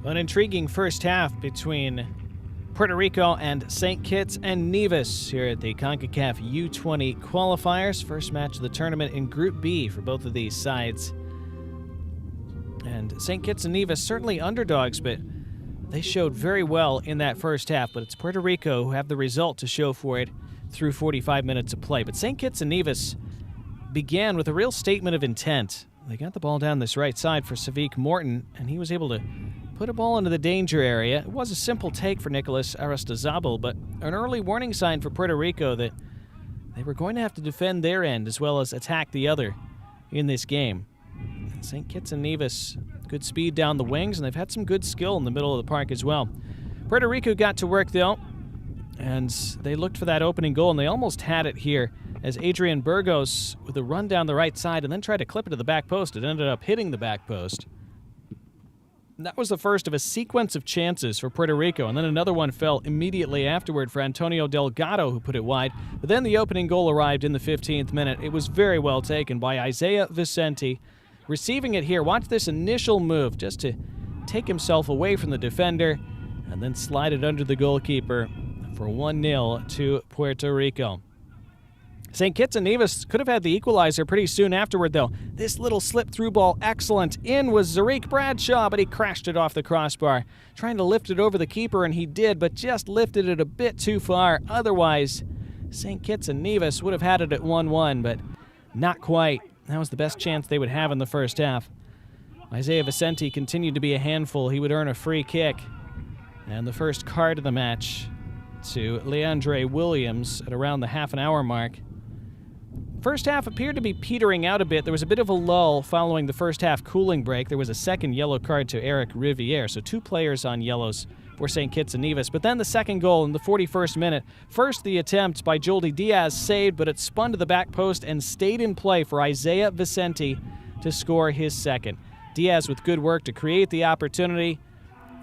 An intriguing first half between Puerto Rico and St. Kitts and Nevis here at the Concacaf U20 Qualifiers. First match of the tournament in Group B for both of these sides. And St. Kitts and Nevis certainly underdogs, but they showed very well in that first half. But it's Puerto Rico who have the result to show for it through 45 minutes of play. But St. Kitts and Nevis began with a real statement of intent. They got the ball down this right side for Savik Morton, and he was able to put a ball into the danger area. It was a simple take for Nicolas Aristizabal, but an early warning sign for Puerto Rico that they were going to have to defend their end as well as attack the other in this game. St. Kitts and Nevis, good speed down the wings, and they've had some good skill in the middle of the park as well. Puerto Rico got to work, though, and they looked for that opening goal, and they almost had it here as Adrian Burgos with a run down the right side and then tried to clip it to the back post. It ended up hitting the back post. That was the first of a sequence of chances for Puerto Rico, and then another one fell immediately afterward for Antonio Delgado, who put it wide. But then the opening goal arrived in the 15th minute. It was very well taken by Isaiah Vicente. Receiving it here, watch this initial move just to take himself away from the defender and then slide it under the goalkeeper for 1-0 to Puerto Rico. St. Kitts and Nevis could have had the equalizer pretty soon afterward, though. This little slip-through ball, excellent. In was Zarik Bradshaw, but he crashed it off the crossbar. Trying to lift it over the keeper, and he did, but just lifted it a bit too far. Otherwise, St. Kitts and Nevis would have had it at 1-1, but not quite. That was the best chance they would have in the first half. Isaiah Vicente continued to be a handful. He would earn a free kick. And the first card of the match to Leandre Williams at around the half-an-hour mark. First half appeared to be petering out a bit. There was a bit of a lull following the first half cooling break. There was a second yellow card to Eric Riviere, so 2 players on yellows for St. Kitts and Nevis. But then the second goal in the 41st minute. First the attempt by Joldy Diaz saved, but it spun to the back post and stayed in play for Isaiah Vicente to score his second. Diaz with good work to create the opportunity.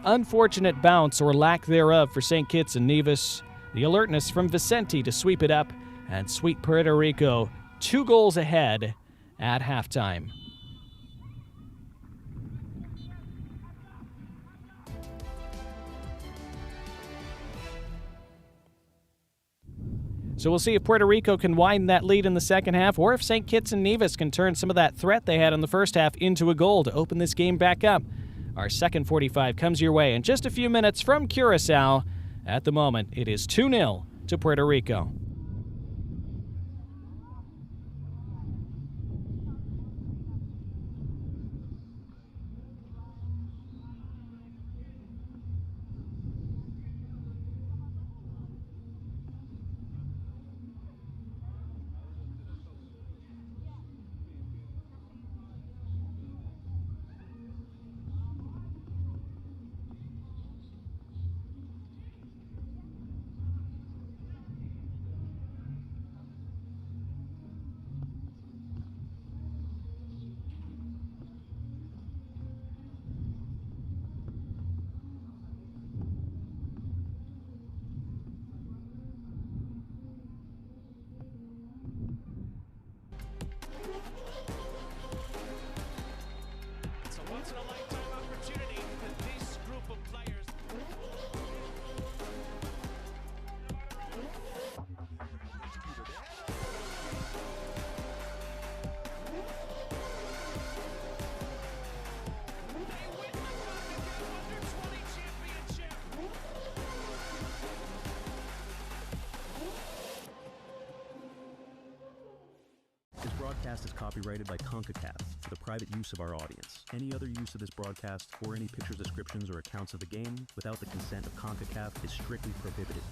Unfortunate bounce or lack thereof for St. Kitts and Nevis. The alertness from Vicente to sweep it up and sweep Puerto Rico 2 goals ahead at halftime. So we'll see if Puerto Rico can widen that lead in the second half, or if St. Kitts and Nevis can turn some of that threat they had in the first half into a goal to open this game back up. Our second 45 comes your way in just a few minutes from Curacao. At the moment, it is 2-0 to Puerto Rico. This broadcast is copyrighted by Concacaf for the private use of our audience. Any other use of this broadcast or any pictures, descriptions, or accounts of the game without the consent of Concacaf is strictly prohibited.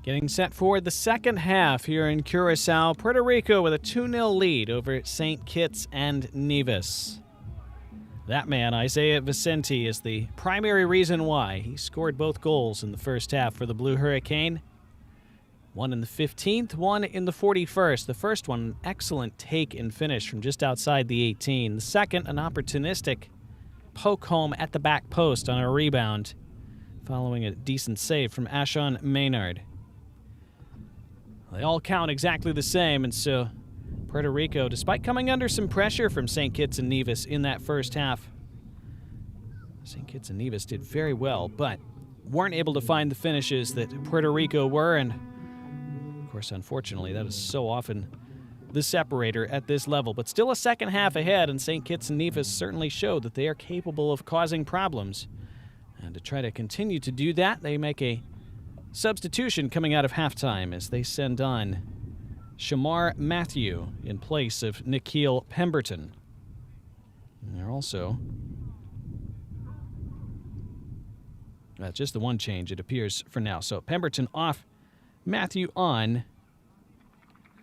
Getting set for the second half here in Curacao, Puerto Rico with a 2-0 lead over St. Kitts and Nevis. That man, Isaiah Vicente, is the primary reason why. He scored both goals in the first half for the Blue Hurricane. One in the 15th, one in the 41st. The first one, an excellent take and finish from just outside the 18. The second, an opportunistic poke home at the back post on a rebound, following a decent save from Ashon Maynard. They all count exactly the same, and so Puerto Rico, despite coming under some pressure from St. Kitts and Nevis in that first half, St. Kitts and Nevis did very well, but weren't able to find the finishes that Puerto Rico were, and of course, unfortunately, that is so often the separator at this level. But still a second half ahead, and St. Kitts and Nevis certainly showed that they are capable of causing problems. And to try to continue to do that, they make a substitution coming out of halftime as they send on Shamar Matthew in place of Nikhil Pemberton. And they're also... That's just the one change, it appears, for now. So Pemberton off, Matthew on.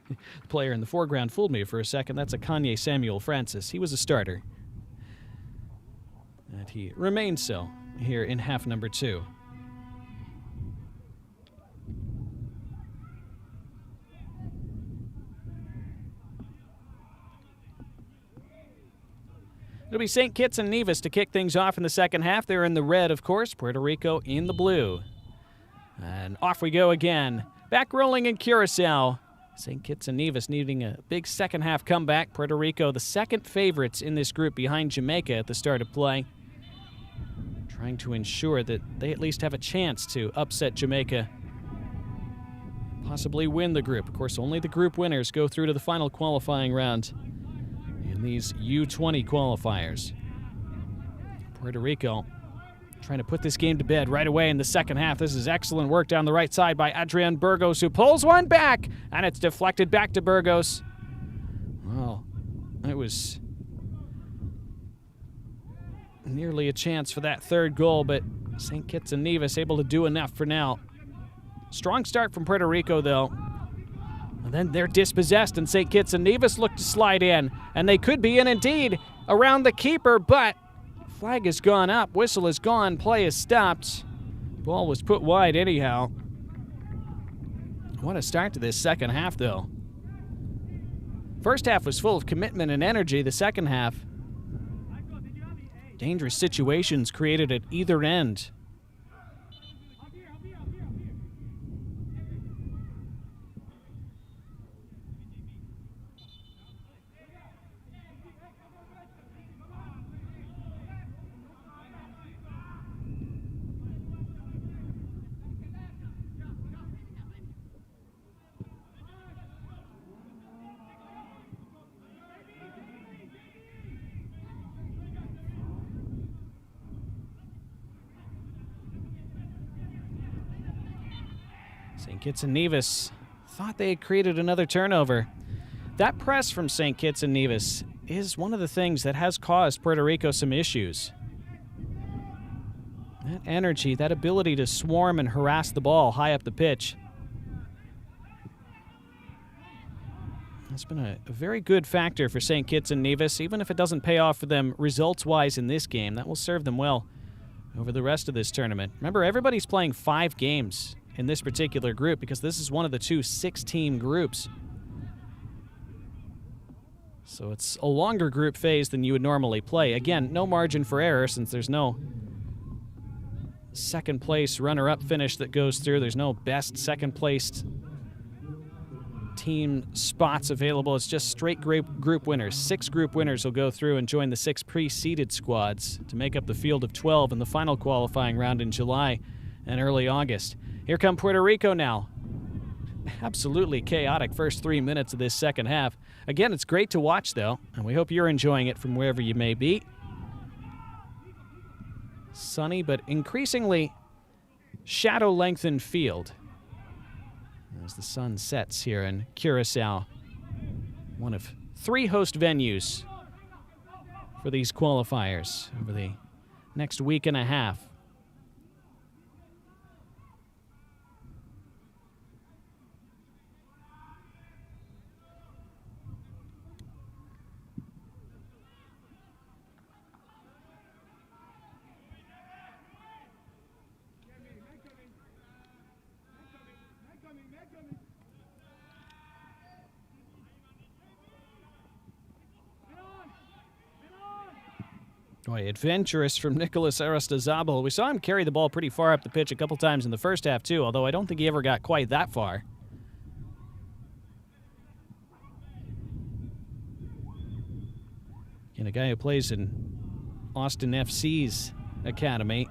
The player in the foreground fooled me for a second. That's a Kanye Samuel Francis. He was a starter. And he remains so here in half number 2. It'll be St. Kitts and Nevis to kick things off in the second half. They're in the red, of course. Puerto Rico in the blue. And off we go again. Back rolling in Curacao. St. Kitts and Nevis needing a big second half comeback. Puerto Rico, the second favorites in this group behind Jamaica at the start of play. Trying to ensure that they at least have a chance to upset Jamaica. Possibly win the group. Of course, only the group winners go through to the final qualifying round in these U20 qualifiers. Puerto Rico trying to put this game to bed right away in the second half. This is excellent work down the right side by Adrian Burgos, who pulls one back, and it's deflected back to Burgos. Well, it was nearly a chance for that third goal, but St. Kitts and Nevis able to do enough for now. Strong start from Puerto Rico, though. And then they're dispossessed, and St. Kitts and Nevis look to slide in, and they could be in indeed around the keeper, but flag has gone up, whistle has gone, play has stopped. Ball was put wide anyhow. What a start to this second half, though. First half was full of commitment and energy. The second half, dangerous situations created at either end. St. Kitts and Nevis thought they had created another turnover. That press from St. Kitts and Nevis is one of the things that has caused Puerto Rico some issues. That energy, that ability to swarm and harass the ball high up the pitch. It's been a very good factor for St. Kitts and Nevis, even if it doesn't pay off for them results-wise in this game. That will serve them well over the rest of this tournament. Remember, everybody's playing 5 games in this particular group because this is one of the 2 6-team groups. So it's a longer group phase than you would normally play. Again, no margin for error since there's no second place runner-up finish that goes through. There's no best second-placed team spots available. It's just straight group winners. 6 group winners will go through and join the 6 pre-seeded squads to make up the field of 12 in the final qualifying round in July and early August. Here come Puerto Rico now. Absolutely chaotic first 3 minutes of this second half. Again, it's great to watch, though, and we hope you're enjoying it from wherever you may be. Sunny, but increasingly shadow-lengthened field as the sun sets here in Curacao, one of 3 host venues for these qualifiers over the next week and a half. Boy, adventurous from Nicholas Aristizabal. We saw him carry the ball pretty far up the pitch a couple times in the first half, too, although I don't think he ever got quite that far. And a guy who plays in Austin FC's academy.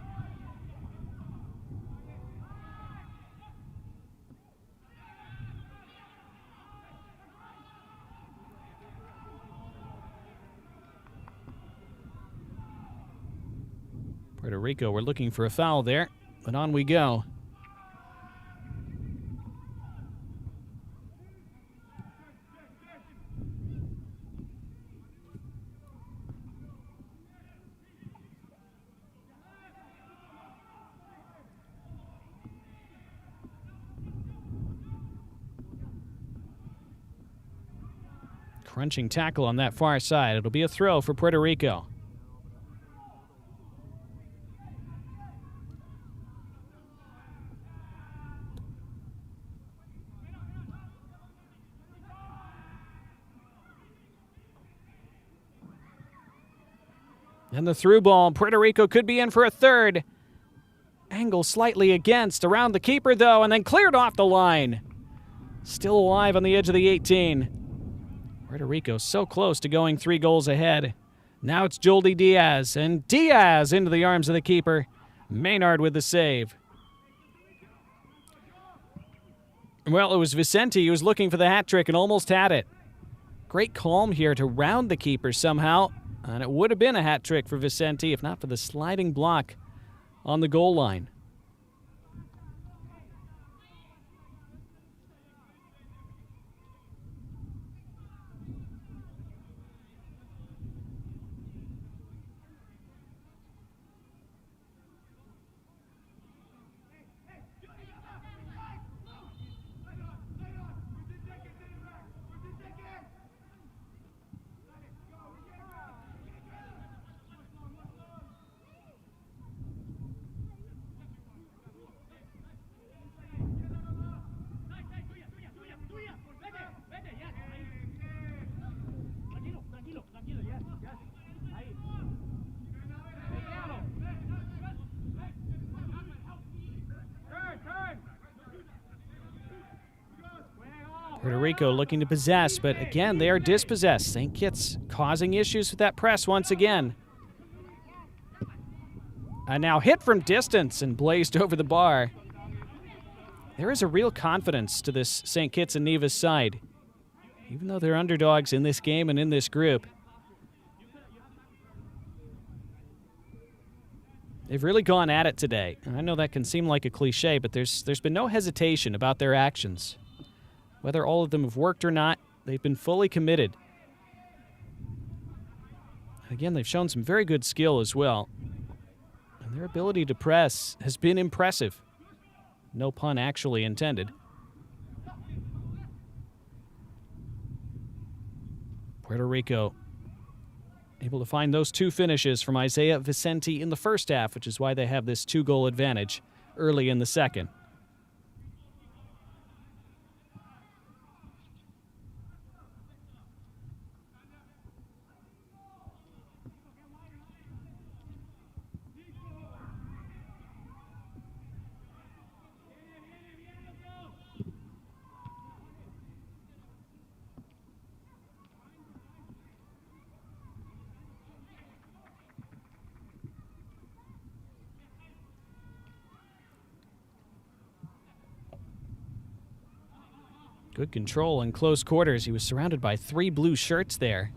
Puerto Rico, we're looking for a foul there, but on we go. Crunching tackle on that far side. It'll be a throw for Puerto Rico. And the through ball. Puerto Rico could be in for a third. Angle slightly against. Around the keeper, though, and then cleared off the line. Still alive on the edge of the 18. Puerto Rico so close to going 3 goals ahead. Now it's Joldy Diaz. And Diaz into the arms of the keeper. Maynard with the save. Well, it was Vicente who was looking for the hat trick and almost had it. Great calm here to round the keeper somehow. And it would have been a hat trick for Vicente if not for the sliding block on the goal line. Puerto Rico looking to possess, but again, they are dispossessed. St. Kitts causing issues with that press once again. And now hit from distance and blazed over the bar. There is a real confidence to this St. Kitts and Nevis side, even though they're underdogs in this game and in this group. They've really gone at it today. And I know that can seem like a cliche, but there's been no hesitation about their actions. Whether all of them have worked or not, they've been fully committed. Again, they've shown some very good skill as well. And their ability to press has been impressive. No pun actually intended. Puerto Rico able to find those 2 finishes from Isaiah Vicente in the first half, which is why they have this 2-goal advantage early in the second. Good control in close quarters. He was surrounded by 3 blue shirts there.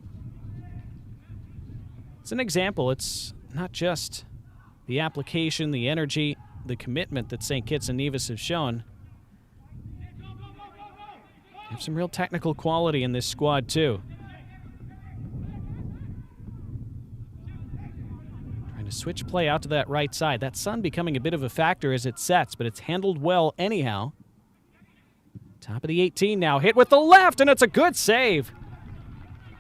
It's an example. It's not just the application, the energy, the commitment that St. Kitts and Nevis have shown. They have some real technical quality in this squad, too. Trying going to switch play out to that right side. That sun becoming a bit of a factor as it sets, but it's handled well anyhow. Top of the 18 now, hit with the left, and it's a good save.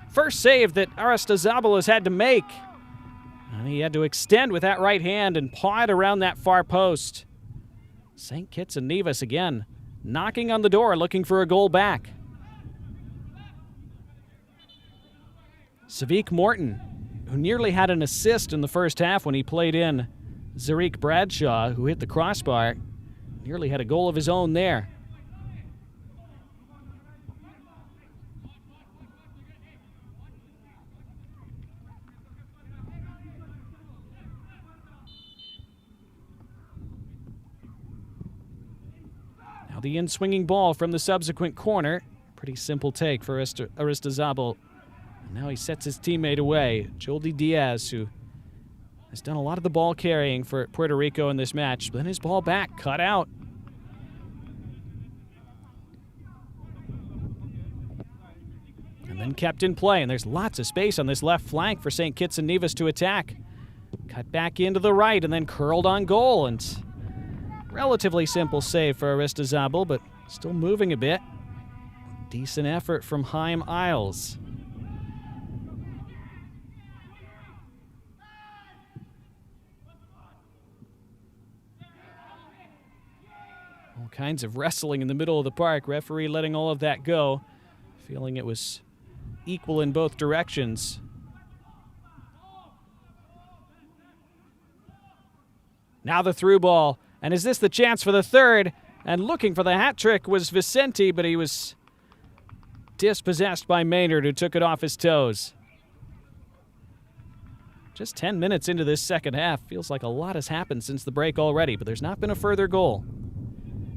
First save that Aristizabal has had to make. And he had to extend with that right hand and paw it around that far post. St. Kitts and Nevis again, knocking on the door, looking for a goal back. Savik Morton, who nearly had an assist in the first half when he played in Zarik Bradshaw, who hit the crossbar, nearly had a goal of his own there. Now the in-swinging ball from the subsequent corner. Pretty simple take for Aristizabal. Now he sets his teammate away, Joldy Diaz, who has done a lot of the ball carrying for Puerto Rico in this match. Then his ball back, cut out. And then kept in play, and there's lots of space on this left flank for St. Kitts and Nevis to attack. Cut back into the right and then curled on goal, and relatively simple save for Aristizabal, but still moving a bit. Decent effort from Chaim Isles. All kinds of wrestling in the middle of the park. Referee letting all of that go, feeling it was equal in both directions. Now the through ball. And is this the chance for the third? And looking for the hat trick was Vicente, but he was dispossessed by Maynard, who took it off his toes. Just 10 minutes into this second half. Feels like a lot has happened since the break already, but there's not been a further goal.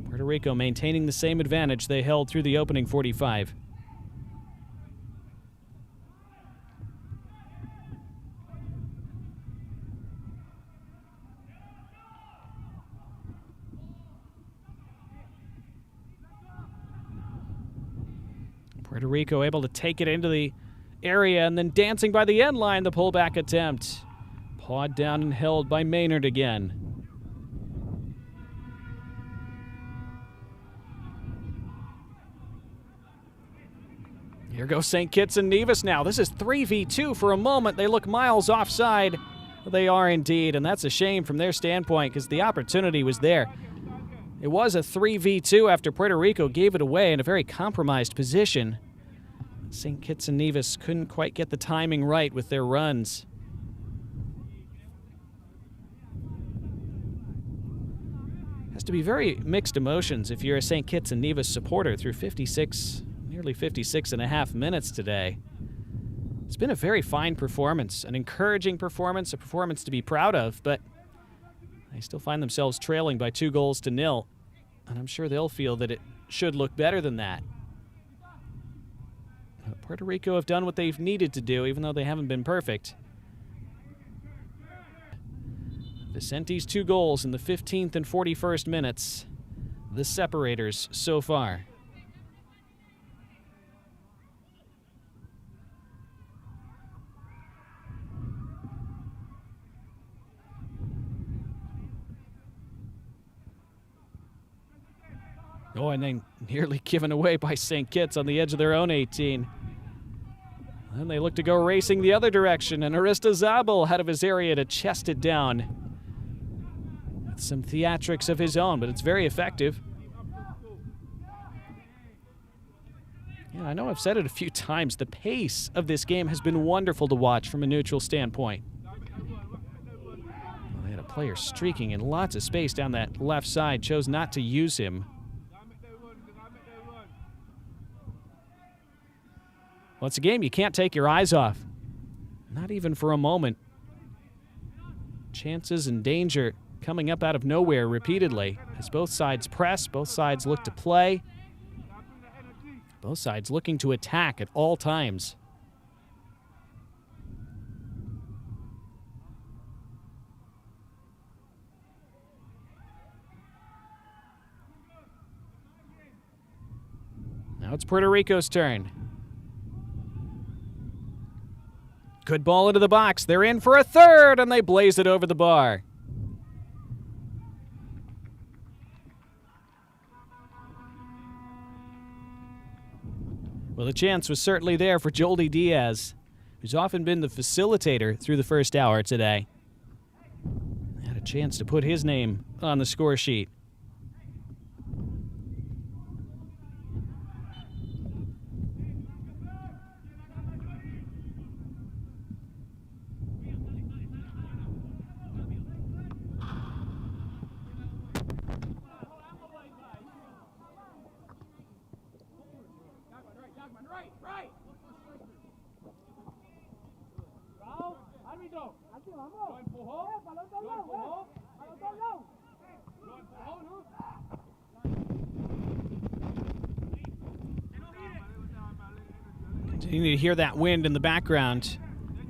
Puerto Rico maintaining the same advantage they held through the opening 45. Puerto Rico able to take it into the area and then dancing by the end line, the pullback attempt. Pawed down and held by Maynard again. Here goes St. Kitts and Nevis now. This is 3v2 for a moment. They look miles offside. They are indeed, and that's a shame from their standpoint because the opportunity was there. It was a 3v2 after Puerto Rico gave it away in a very compromised position. St. Kitts and Nevis couldn't quite get the timing right with their runs. Has to be very mixed emotions if you're a St. Kitts and Nevis supporter through nearly 56 and a half minutes today. It's been a very fine performance, an encouraging performance, a performance to be proud of, but they still find themselves trailing by 2-0, and I'm sure they'll feel that it should look better than that. But Puerto Rico have done what they've needed to do, even though they haven't been perfect. Vicente's 2 goals in the 15th and 41st minutes, the separators so far. Oh, and then nearly given away by St. Kitts on the edge of their own 18. Then they look to go racing the other direction, and Aristizabal out of his area to chest it down. With some theatrics of his own, but it's very effective. Yeah, I know I've said it a few times. The pace of this game has been wonderful to watch from a neutral standpoint. Well, they had a player streaking in lots of space down that left side, chose not to use him. Well, it's a game you can't take your eyes off. Not even for a moment. Chances and danger coming up out of nowhere repeatedly as both sides press, both sides look to play, both sides looking to attack at all times. Now it's Puerto Rico's turn. Good ball into the box. They're in for a third, and they blaze it over the bar. Well, the chance was certainly there for Joldy Diaz, who's often been the facilitator through the first hour today. Had a chance to put his name on the score sheet. Continue to hear that wind in the background.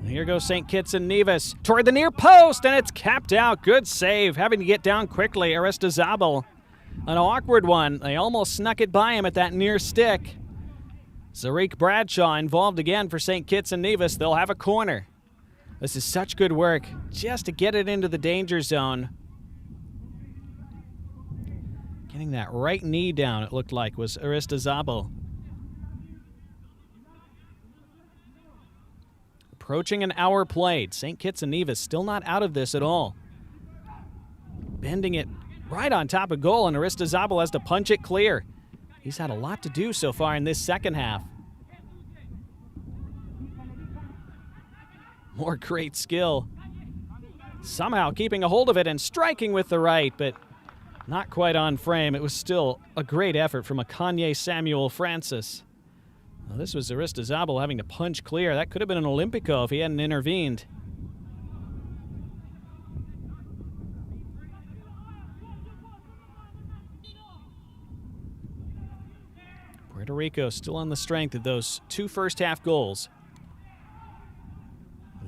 Here goes St. Kitts and Nevis toward the near post, and it's capped out. Good save, having to get down quickly. Aristizabal, an awkward one. They almost snuck it by him at that near stick. Zarik Bradshaw involved again for St. Kitts and Nevis. They'll have a corner. This is such good work just to get it into the danger zone. Getting that right knee down, it looked like, was Aristizabal. Approaching an hour played. St. Kitts and Nevis still not out of this at all. Bending it right on top of goal, and Aristizabal has to punch it clear. He's had a lot to do so far in this second half. More great skill. Somehow keeping a hold of it and striking with the right, but not quite on frame. It was still a great effort from Akanye Samuel Francis. Well, this was Aristizabal having to punch clear. That could have been an Olympico if he hadn't intervened. Puerto Rico still on the strength of those two first-half goals,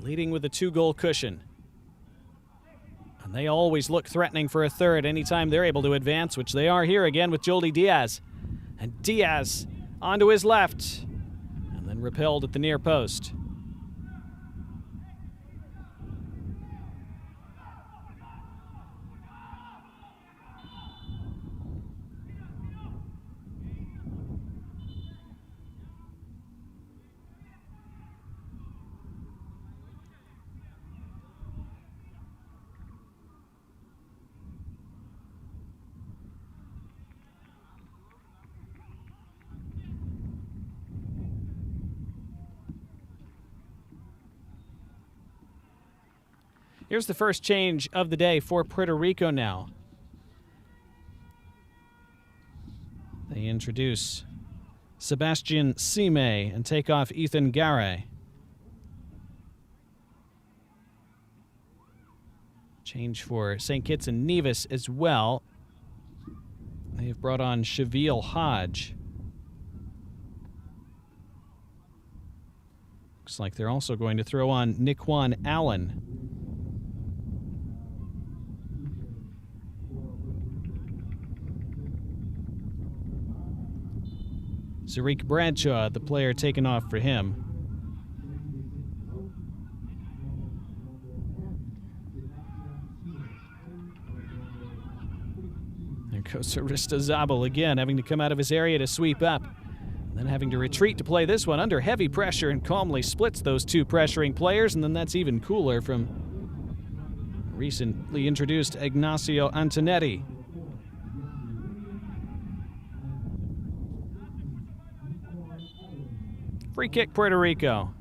leading with a 2-goal cushion. And they always look threatening for a third anytime they're able to advance, which they are here again with Joldy Diaz. And Diaz onto his left, and then repelled at the near post. Here's the first change of the day for Puerto Rico now. They introduce Sebastian Sime and take off Ethan Garay. Change for St. Kitts and Nevis as well. They've brought on Shavil Hodge. Looks like they're also going to throw on Niquan Allen. Zarik Bradshaw, the player taken off for him. There goes Aristizabal again, having to come out of his area to sweep up. And then having to retreat to play this one under heavy pressure and calmly splits those two pressuring players, and then that's even cooler from recently introduced Ignacio Antonetti. Free kick, Puerto Rico.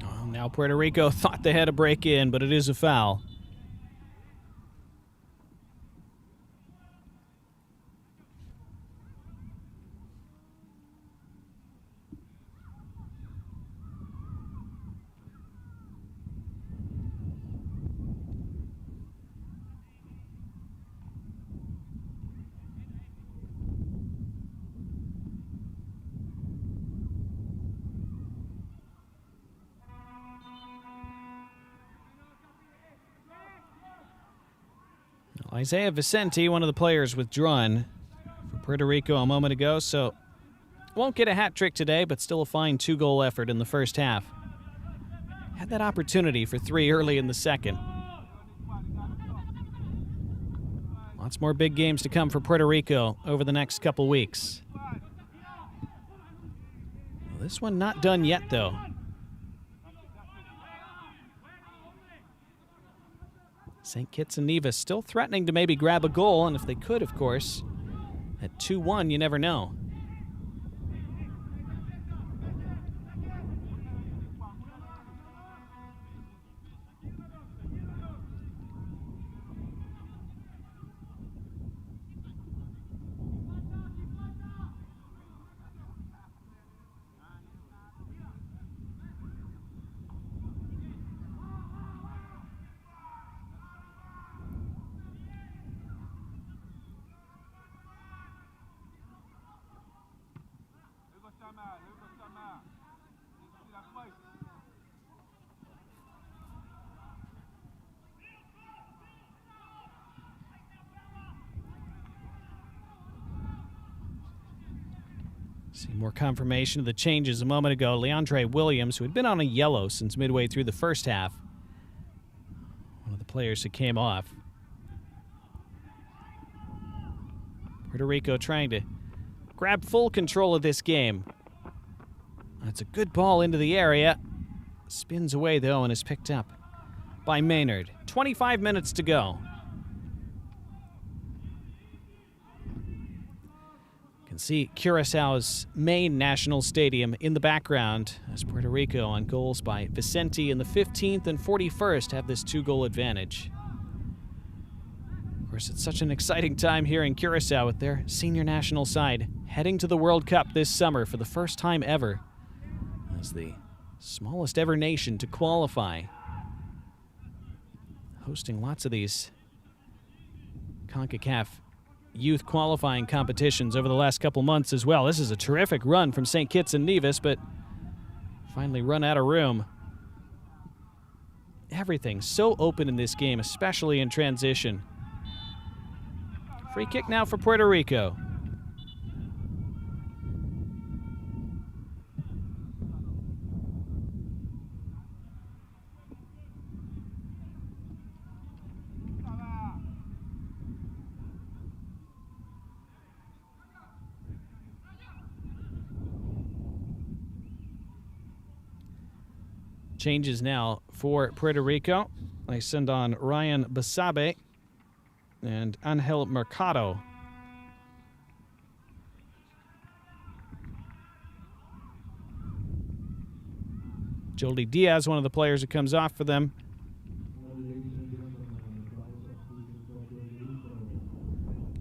Well, now Puerto Rico thought they had a break in, but it is a foul. Isaiah Vicente, one of the players withdrawn for Puerto Rico a moment ago, so won't get a hat trick today, but still a fine 2-goal effort in the first half. Had that opportunity for 3 early in the second. Lots more big games to come for Puerto Rico over the next couple weeks. Well, this one not done yet, though. St. Kitts and Nevis still threatening to maybe grab a goal, and if they could, of course, at 2-1, you never know. See more confirmation of the changes a moment ago. Leandre Williams, who had been on a yellow since midway through the first half, one of the players who came off. Puerto Rico trying to grab full control of this game. That's a good ball into the area. Spins away, though, and is picked up by Maynard. 25 minutes to go. See Curaçao's main national stadium in the background as Puerto Rico on goals by Vicente in the 15th and 41st have this 2-goal advantage. Of course, it's such an exciting time here in Curaçao with their senior national side heading to the World Cup this summer for the first time ever as the smallest ever nation to qualify. Hosting lots of these Concacaf youth qualifying competitions over the last couple months as well. This is a terrific run from St. Kitts and Nevis, but finally run out of room. Everything's so open in this game, especially in transition. Free kick now for Puerto Rico. Changes now for Puerto Rico. They send on Ryan Basabe and Angel Mercado. Joldy Diaz, one of the players who comes off for them.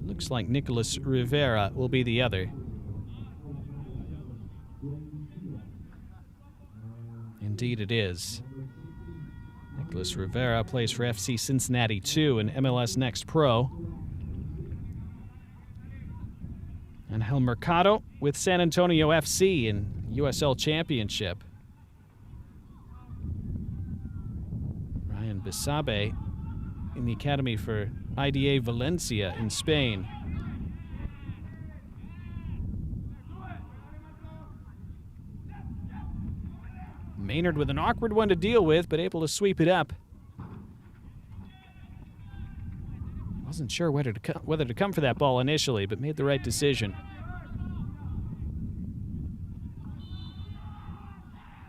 Looks like Nicolas Rivera will be the other. Indeed it is. Nicolas Rivera plays for FC Cincinnati 2 in MLS Next Pro. And Angel Mercado with San Antonio FC in USL Championship. Ryan Basabe in the academy for IDA Valencia in Spain. Maynard with an awkward one to deal with, but able to sweep it up. Wasn't sure whether to come for that ball initially, but made the right decision.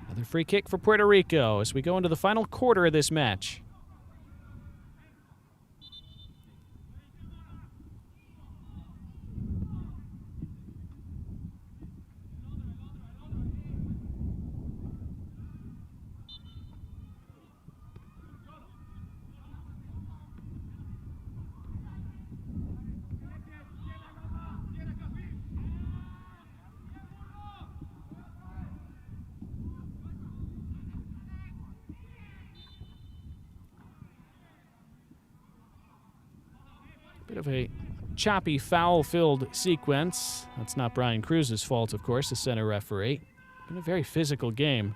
Another free kick for Puerto Rico as we go into the final quarter of this match. Bit of a choppy, foul-filled sequence. That's not Brian Cruz's fault, of course, the center referee. Been a very physical game.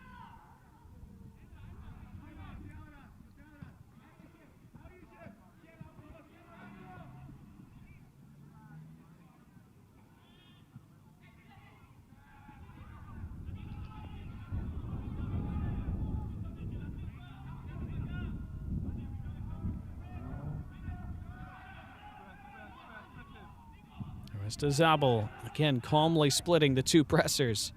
Aristizabal, again, calmly splitting the two pressers.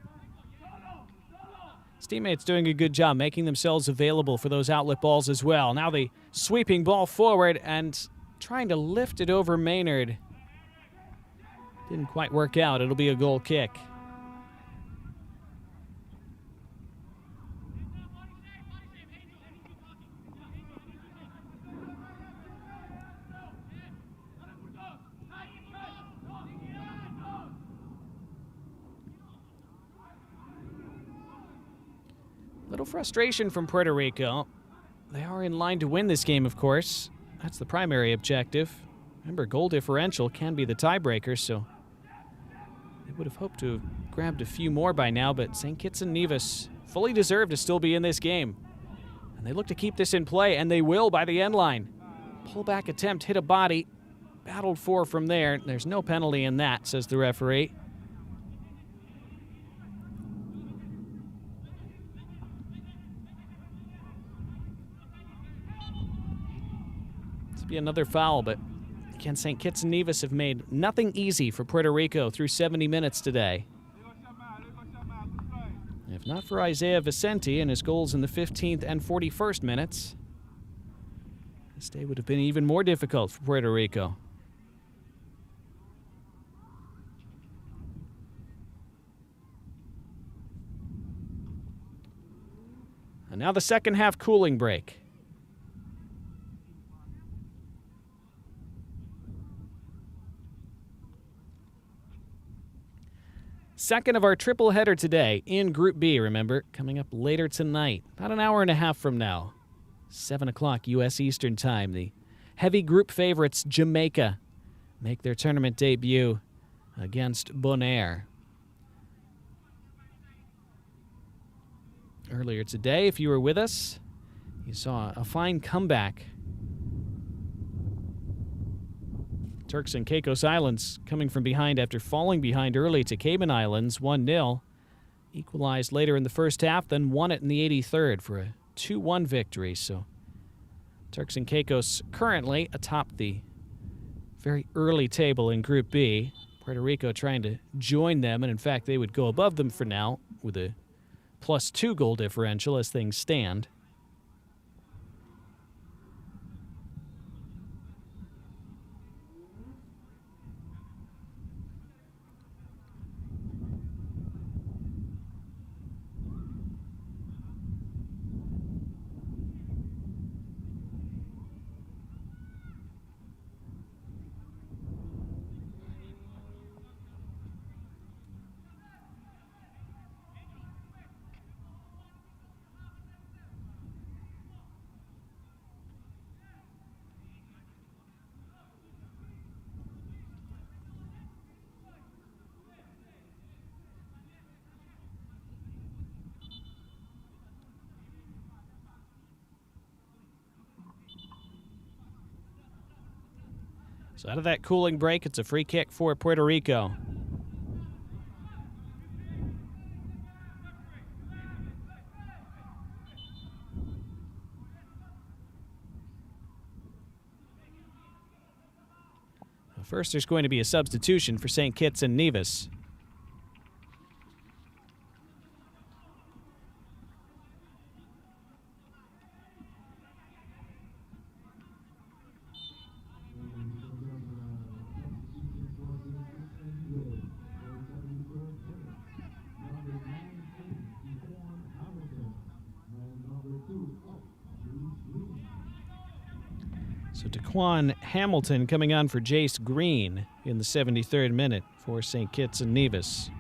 His teammates doing a good job making themselves available for those outlet balls as well. Now the sweeping ball forward and trying to lift it over Maynard. Didn't quite work out. It'll be a goal kick. Little frustration from Puerto Rico. They are in line to win this game, of course. That's the primary objective. Remember, goal differential can be the tiebreaker, so they would have hoped to have grabbed a few more by now, but St. Kitts and Nevis fully deserve to still be in this game. And they look to keep this in play, and they will by the end line. Pullback attempt, hit a body, battled for from there. There's no penalty in that, says the referee. Be another foul, but again, St. Kitts and Nevis have made nothing easy for Puerto Rico through 70 minutes today. If not for Isaiah Vicente and his goals in the 15th and 41st minutes, this day would have been even more difficult for Puerto Rico. And now the second half cooling break. Second of our triple header today in Group B, remember, coming up later tonight, about an hour and a half from now, 7 o'clock U.S. Eastern Time. The heavy group favorites, Jamaica, make their tournament debut against Bonaire. Earlier today, if you were with us, you saw a fine comeback. Turks and Caicos Islands coming from behind after falling behind early to Cayman Islands, 1-0. Equalized later in the first half, then won it in the 83rd for a 2-1 victory. So Turks and Caicos currently atop the very early table in Group B. Puerto Rico trying to join them, and in fact they would go above them for now with a +2 goal differential as things stand. So out of that cooling break, it's a free kick for Puerto Rico. First, there's going to be a substitution for St. Kitts and Nevis. So DeQuan Hamilton coming on for Jace Green in the 73rd minute for St. Kitts and Nevis.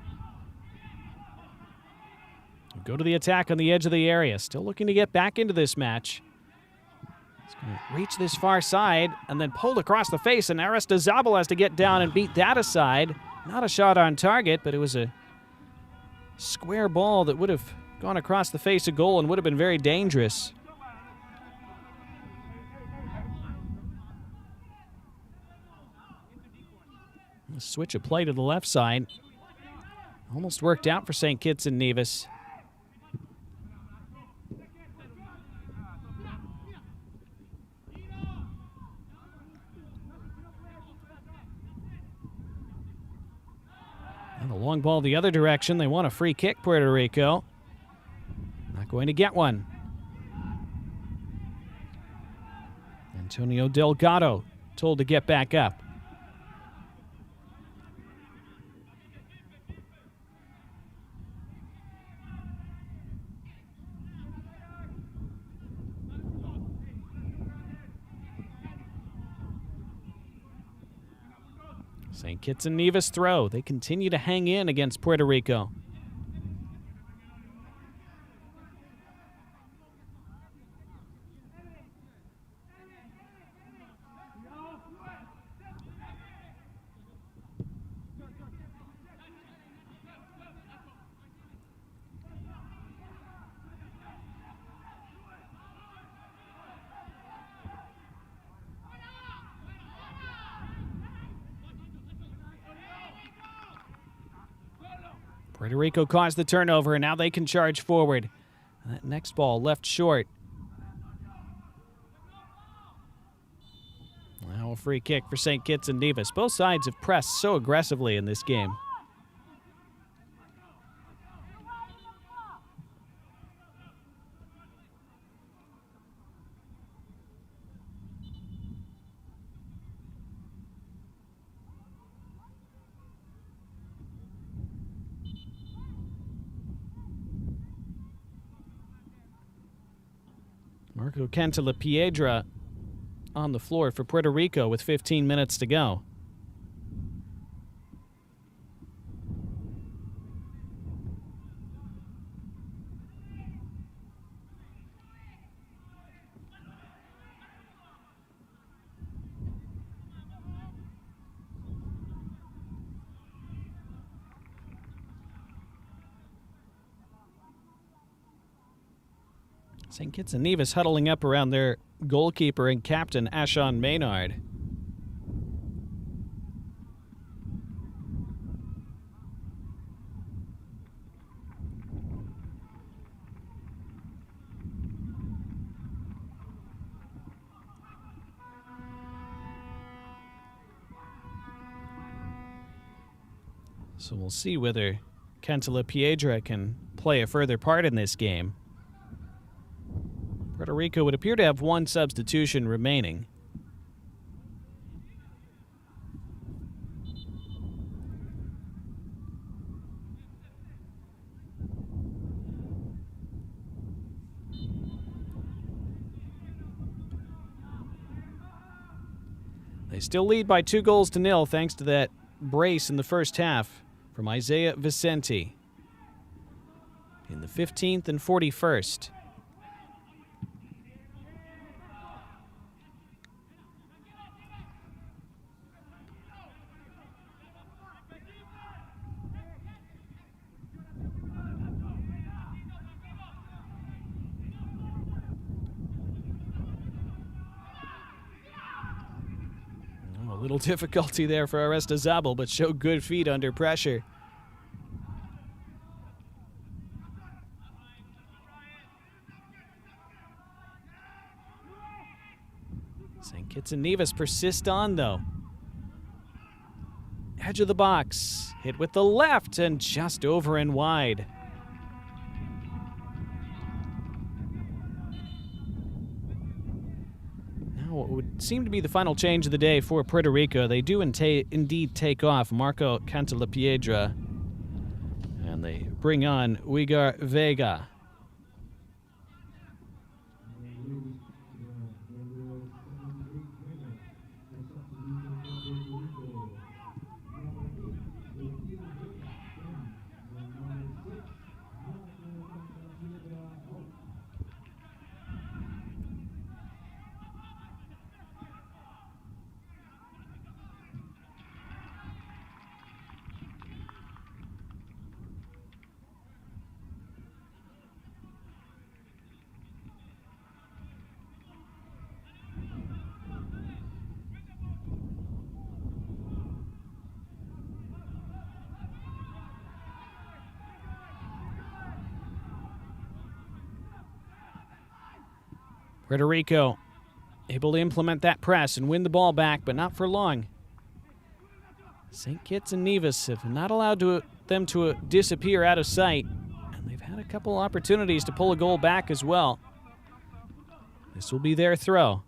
Go to the attack on the edge of the area. Still looking to get back into this match. He's going to reach this far side and then pulled across the face, and Aristizabal has to get down and beat that aside. Not a shot on target, but it was a square ball that would have gone across the face of goal and would have been very dangerous. A switch of play to the left side. Almost worked out for St. Kitts and Nevis. Long ball the other direction. They want a free kick, Puerto Rico. Not going to get one. Antonio Delgado told to get back up. St. Kitts and Nevis throw. They continue to hang in against Puerto Rico. Puerto Rico caused the turnover, and now they can charge forward. That next ball left short. Now a free kick for St. Kitts and Nevis. Both sides have pressed so aggressively in this game. Marco Cantalapiedra on the floor for Puerto Rico with 15 minutes to go. St. Kitts and Nevis huddling up around their goalkeeper and captain, Ashon Maynard. So we'll see whether Cantalapiedra can play a further part in this game. Puerto Rico would appear to have one substitution remaining. They still lead by 2-0 thanks to that brace in the first half from Isaiah Vicente in the 15th and 41st. A little difficulty there for Aristizabal, but showed good feet under pressure. St. Kitts and Nevis persist on, though. Edge of the box, hit with the left and just over and wide. What would seem to be the final change of the day for Puerto Rico. They do indeed take off Marco Cantalapiedra, and they bring on Uygar Vega. Puerto Rico able to implement that press and win the ball back, but not for long. St. Kitts and Nevis have not allowed them to disappear out of sight. And they've had a couple opportunities to pull a goal back as well. This will be their throw.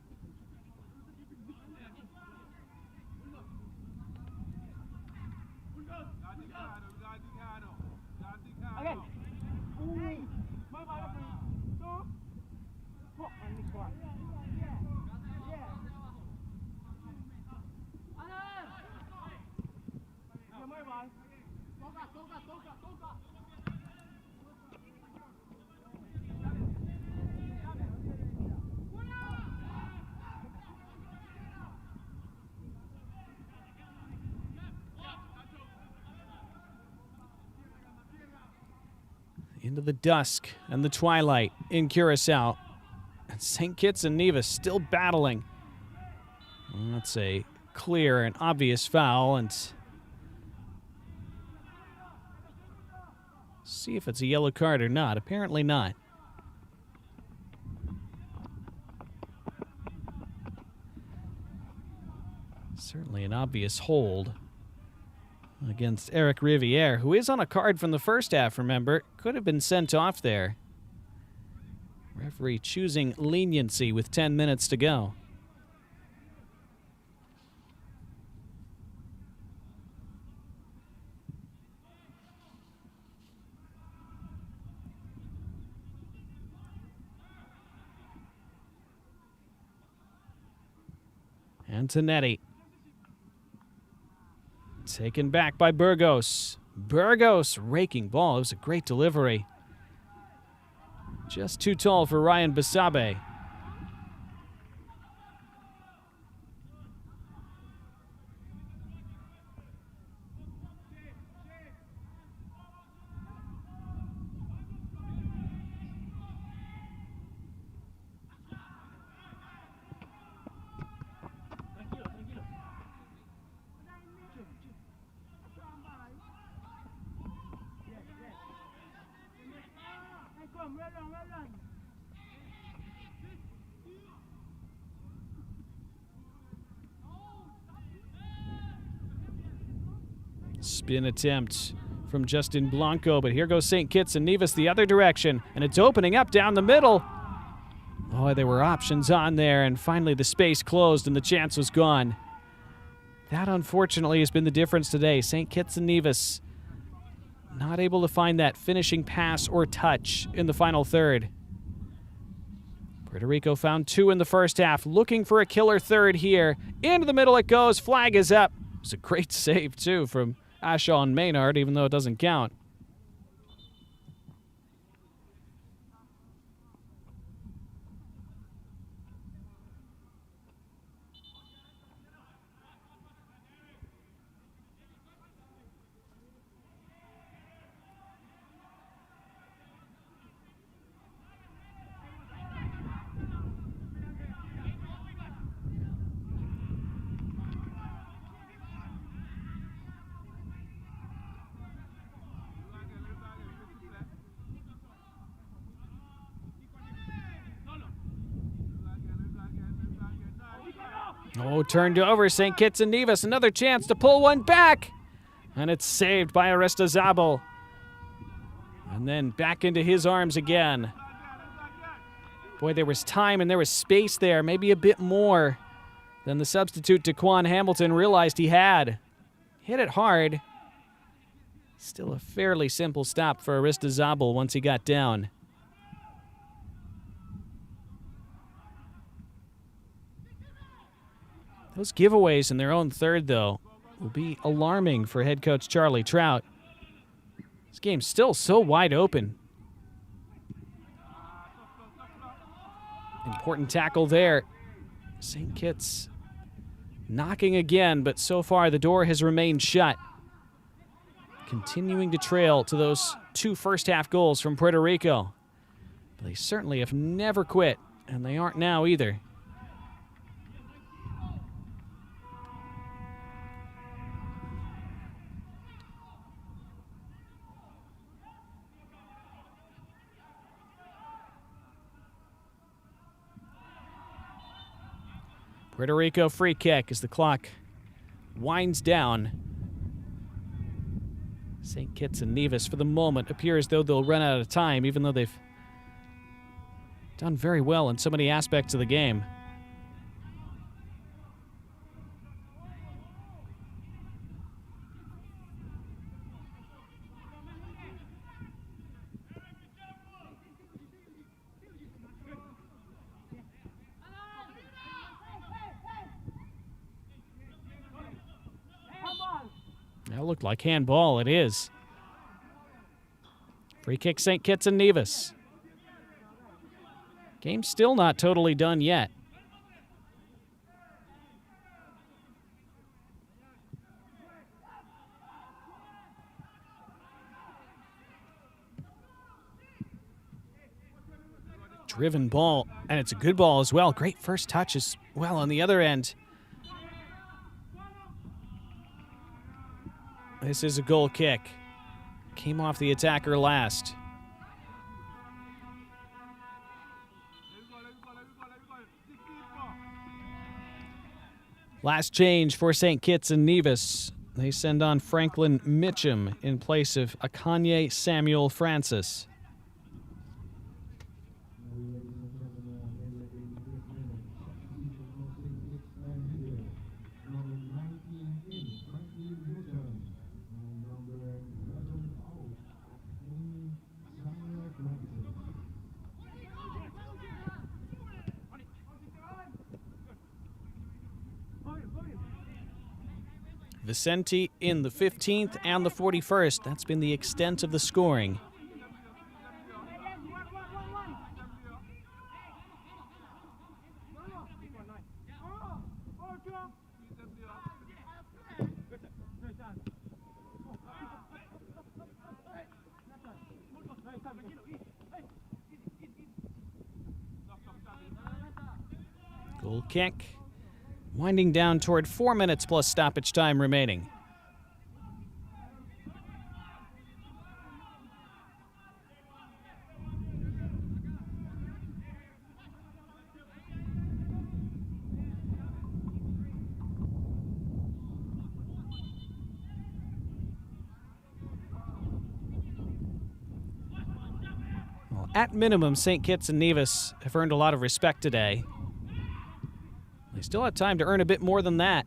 Into the dusk and the twilight in Curacao. And St. Kitts and Nevis still battling. Well, that's a clear and obvious foul, and see if it's a yellow card or not. Apparently not. Certainly an obvious hold against Eric Riviere, who is on a card from the first half, remember. Could have been sent off there. Referee choosing leniency with 10 minutes to go. Antonetti. Taken back by Burgos. Burgos raking ball. It was a great delivery. Just too tall for Ryan Basabe. Spin attempt from Justin Blanco, but here goes St. Kitts and Nevis the other direction, and it's opening up down the middle. Oh, there were options on there, and finally the space closed and the chance was gone. That, unfortunately, has been the difference today. St. Kitts and Nevis not able to find that finishing pass or touch in the final third. Puerto Rico found two in the first half, looking for a killer third here. Into the middle it goes. Flag is up. It was a great save, too, from Ashon Maynard, even though it doesn't count. Oh, turned over St. Kitts and Nevis. Another chance to pull one back. And it's saved by Aristizabal. And then back into his arms again. Boy, there was time and there was space there. Maybe a bit more than the substitute Daquan Hamilton realized he had. Hit it hard. Still a fairly simple stop for Aristizabal once he got down. Those giveaways in their own third, though, will be alarming for head coach Charlie Trout. This game's still so wide open. Important tackle there. St. Kitts knocking again, but so far the door has remained shut. Continuing to trail to those two first-half goals from Puerto Rico. But they certainly have never quit, and they aren't now either. Puerto Rico free kick as the clock winds down. St. Kitts and Nevis, for the moment, appear as though they'll run out of time, even though they've done very well in so many aspects of the game. That looked like handball. It is. Free kick, St. Kitts and Nevis. Game's still not totally done yet. Driven ball, and it's a good ball as well. Great first touch as well on the other end. This is a goal kick. Came off the attacker last. Last change for St. Kitts and Nevis. They send on Franklin Mitchum in place of Akanye Samuel Francis. Vicente in the 15th and the 41st. That's been the extent of the scoring. Goal kick. Winding down toward 4 minutes plus stoppage time remaining. Well, at minimum, St. Kitts and Nevis have earned a lot of respect today. They still have time to earn a bit more than that.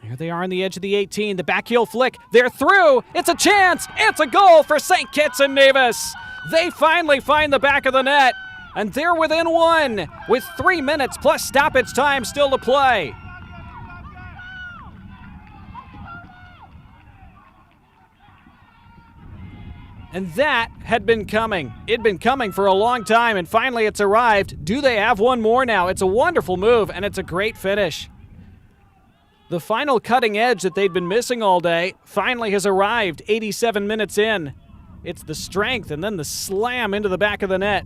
Here they are on the edge of the 18. The back heel flick. They're through. It's a chance. It's a goal for St. Kitts and Nevis. They finally find the back of the net, and they're within one with 3 minutes plus stoppage time still to play. And that had been coming. It'd been coming for a long time, and finally it's arrived. Do they have one more now? It's a wonderful move, and it's a great finish. The final cutting edge that they'd been missing all day finally has arrived 87 minutes in. It's the strength and then the slam into the back of the net.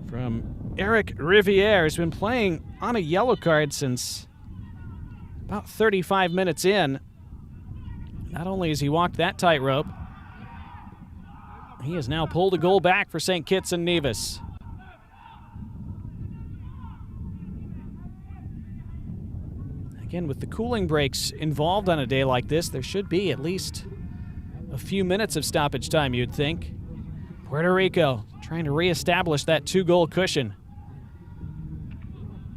From Eric Riviere, who's been playing on a yellow card since about 35 minutes in. Not only has he walked that tightrope, he has now pulled a goal back for St. Kitts and Nevis. Again, with the cooling breaks involved on a day like this, there should be at least a few minutes of stoppage time, you'd think. Puerto Rico trying to reestablish that 2-goal cushion.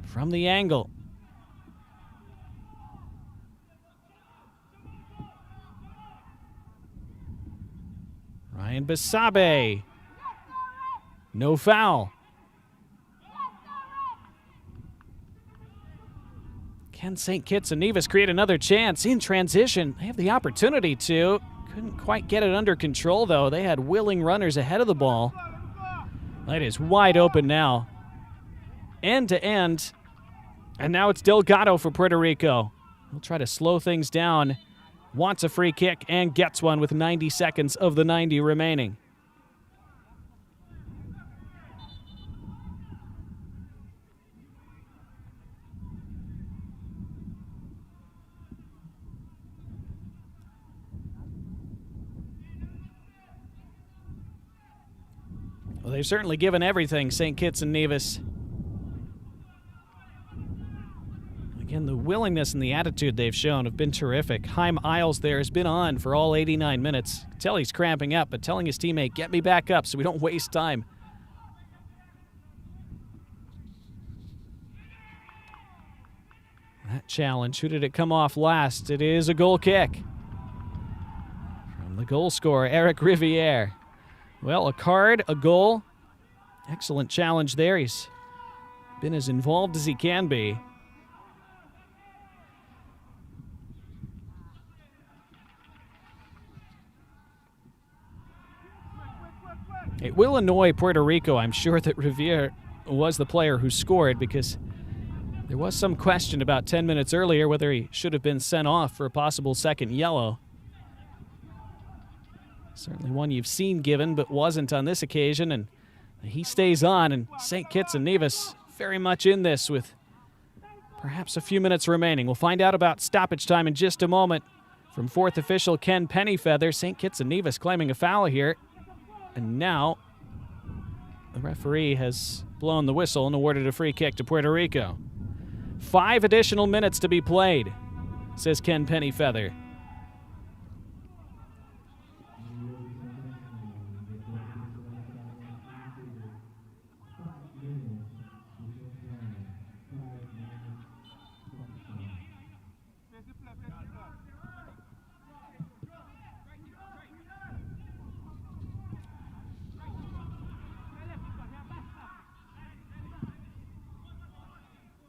From the angle. Ryan Basabe. No foul. Can St. Kitts and Nevis create another chance in transition? They have the opportunity to. Couldn't quite get it under control, though. They had willing runners ahead of the ball. It is wide open now. End to end. And now it's Delgado for Puerto Rico. He'll try to slow things down. Wants a free kick and gets one with 90 seconds of the 90 remaining. Well, they've certainly given everything, St. Kitts and Nevis. Again, the willingness and the attitude they've shown have been terrific. Chaim Isles there has been on for all 89 minutes. Tell he's cramping up, but telling his teammate, get me back up so we don't waste time. That challenge, who did it come off last? It is a goal kick from the goal scorer, Eric Riviere. Well, a card, a goal. Excellent challenge there. He's been as involved as he can be. It will annoy Puerto Rico, I'm sure, that Riviere was the player who scored, because there was some question about 10 minutes earlier whether he should have been sent off for a possible second yellow. Certainly one you've seen given, but wasn't on this occasion, and he stays on, and St. Kitts and Nevis very much in this with perhaps a few minutes remaining. We'll find out about stoppage time in just a moment from fourth official Ken Pennyfeather. St. Kitts and Nevis claiming a foul here, and now the referee has blown the whistle and awarded a free kick to Puerto Rico. 5 additional minutes to be played, says Ken Pennyfeather.